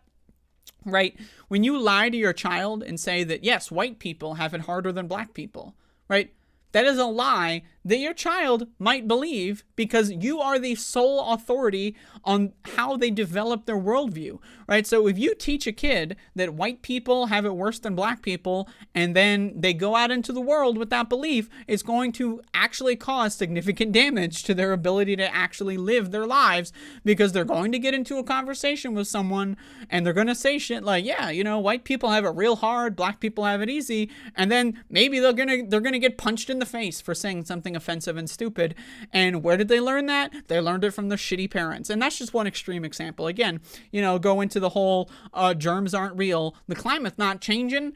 right? When you lie to your child and say that, yes, white people have it harder than black people, right? That is a lie that your child might believe because you are the sole authority on how they develop their worldview, right? So if you teach a kid that white people have it worse than black people and then they go out into the world with that belief, it's going to actually cause significant damage to their ability to actually live their lives because they're going to get into a conversation with someone and they're going to say shit like, yeah, white people have it real hard, black people have it easy, and then maybe they're going to get punched in the face for saying something offensive and stupid. And where did they learn that? They learned it from their shitty parents. And that's just one extreme example. Again, go into the whole germs aren't real. The climate's not changing,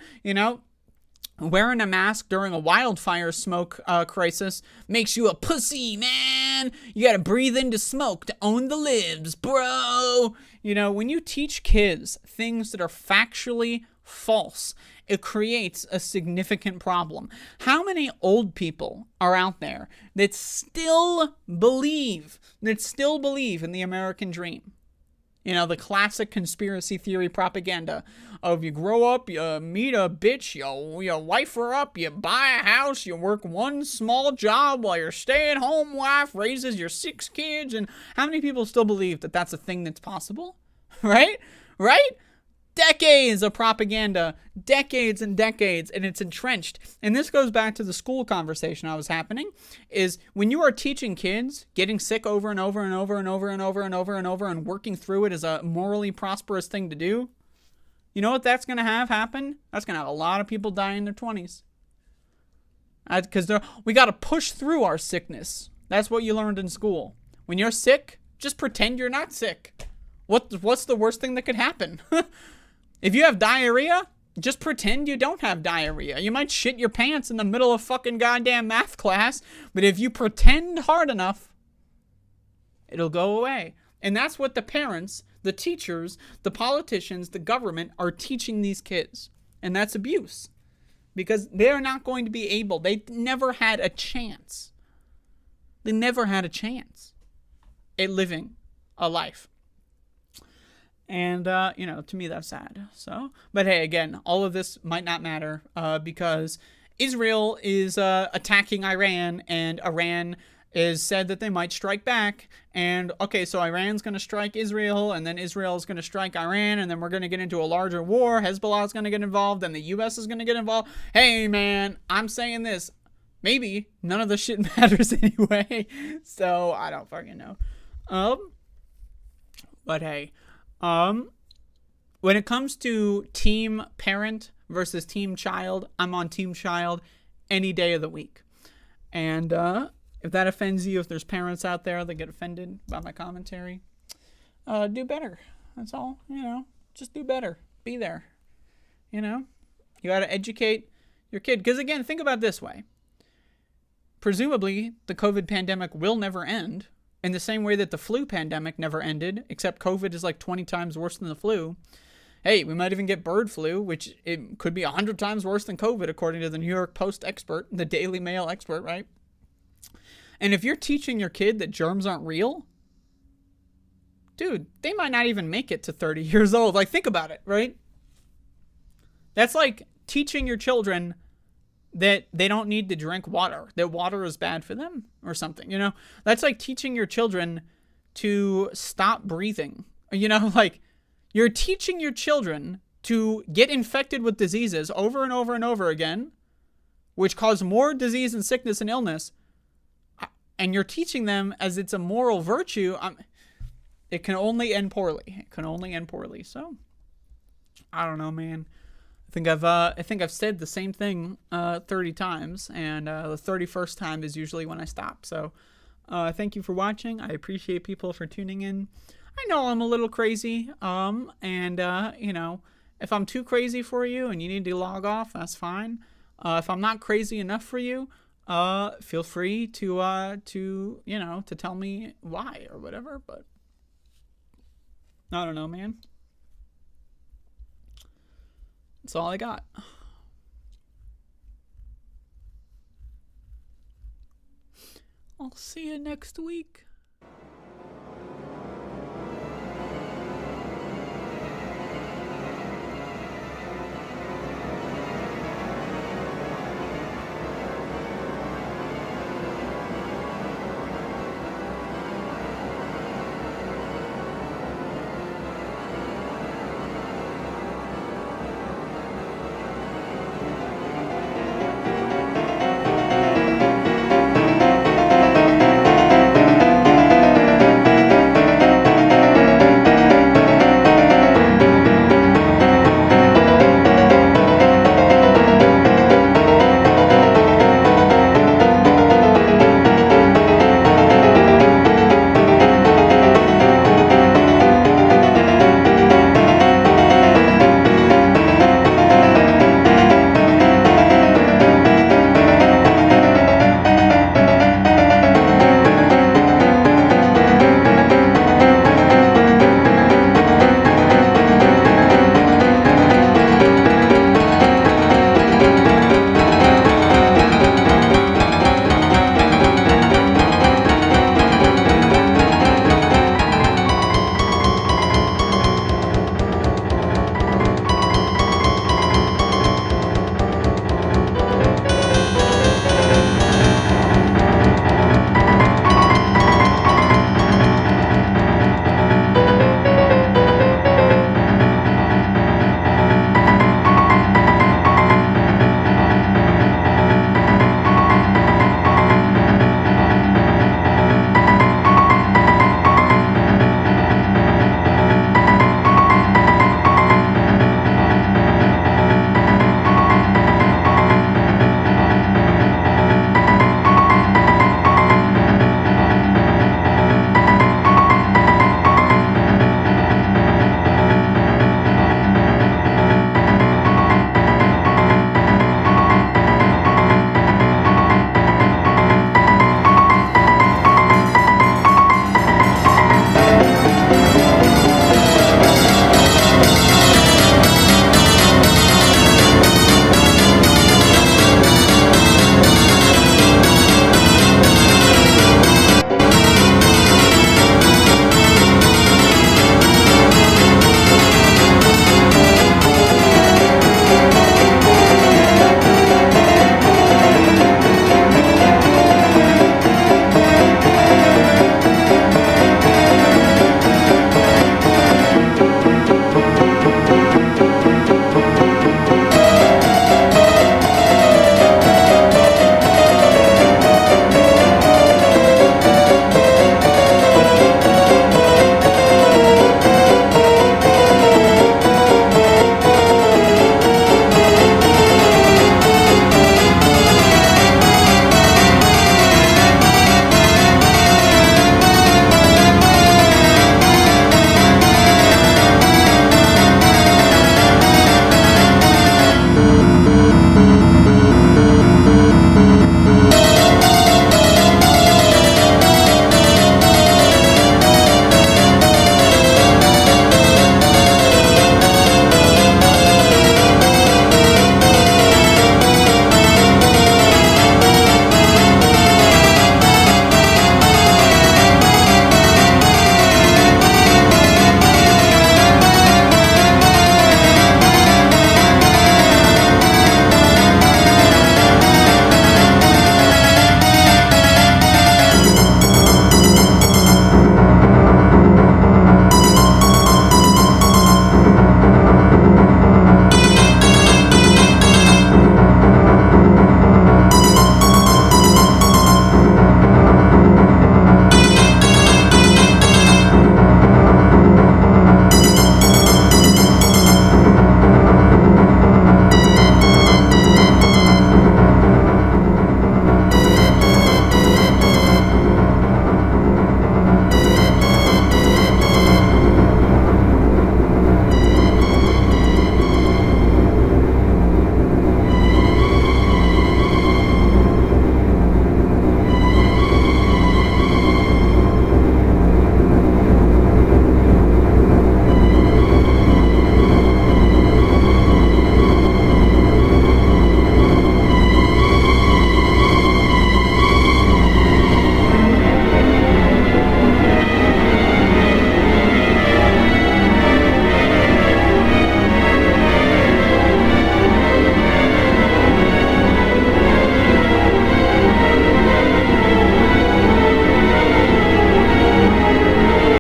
Wearing a mask during a wildfire smoke crisis makes you a pussy, man. You gotta breathe into smoke to own the libs, bro. When you teach kids things that are factually false, it creates a significant problem. How many old people are out there that still believe in the American dream? The classic conspiracy theory propaganda of you grow up, you meet a bitch, you wife her up, you buy a house, you work one small job while your stay-at-home wife raises your 6 kids. And how many people still believe that that's a thing that's possible? Right? Decades of propaganda, decades and decades, and it's entrenched. And this goes back to the school conversation I was happening, is when you are teaching kids, getting sick over and over and over and over and over and over and over and working through it as a morally prosperous thing to do, you know what that's going to have happen? That's going to have a lot of people die in their 20s. Because we got to push through our sickness. That's what you learned in school. When you're sick, just pretend you're not sick. What's the worst thing that could happen? If you have diarrhea, just pretend you don't have diarrhea. You might shit your pants in the middle of fucking goddamn math class, but if you pretend hard enough, it'll go away. And that's what the parents, the teachers, the politicians, the government are teaching these kids. And that's abuse. Because they're not going to be able, they never had a chance. They never had a chance at living a life. And, to me, that's sad. So, but hey, again, all of this might not matter because Israel is attacking Iran, and Iran is said that they might strike back. And, okay, so Iran's going to strike Israel, and then Israel is going to strike Iran, and then we're going to get into a larger war. Hezbollah is going to get involved, and the U.S. is going to get involved. Hey, man, I'm saying this. Maybe none of this shit matters anyway. So, I don't fucking know. But hey. When it comes to team parent versus team child, I'm on team child any day of the week. And if that offends you, if there's parents out there that get offended by my commentary, do better. That's all, just do better. Be there. You got to educate your kid. Because again, think about it this way. presumably the COVID pandemic will never end in the same way that the flu pandemic never ended, except COVID is like 20 times worse than the flu. Hey, we might even get bird flu, which it could be 100 times worse than COVID, according to the New York Post expert, the Daily Mail expert, right? And if you're teaching your kid that germs aren't real, dude, they might not even make it to 30 years old. Like, think about it, right? That's like teaching your children that they don't need to drink water, that water is bad for them or something, you know? That's like teaching your children to stop breathing. You know, like, you're teaching your children to get infected with diseases over and over and over again, which cause more disease and sickness and illness, and you're teaching them as it's a moral virtue. It can only end poorly. It can only end poorly. So, I don't know, man. I think I've said the same thing 30 times, and the 31st time is usually when I stop. So, thank you for watching. I appreciate people for tuning in. I know I'm a little crazy, and you know, if I'm too crazy for you and you need to log off, that's fine. If I'm not crazy enough for you, feel free to you know, to tell me why or whatever. But I don't know, man. That's all I got. I'll see you next week.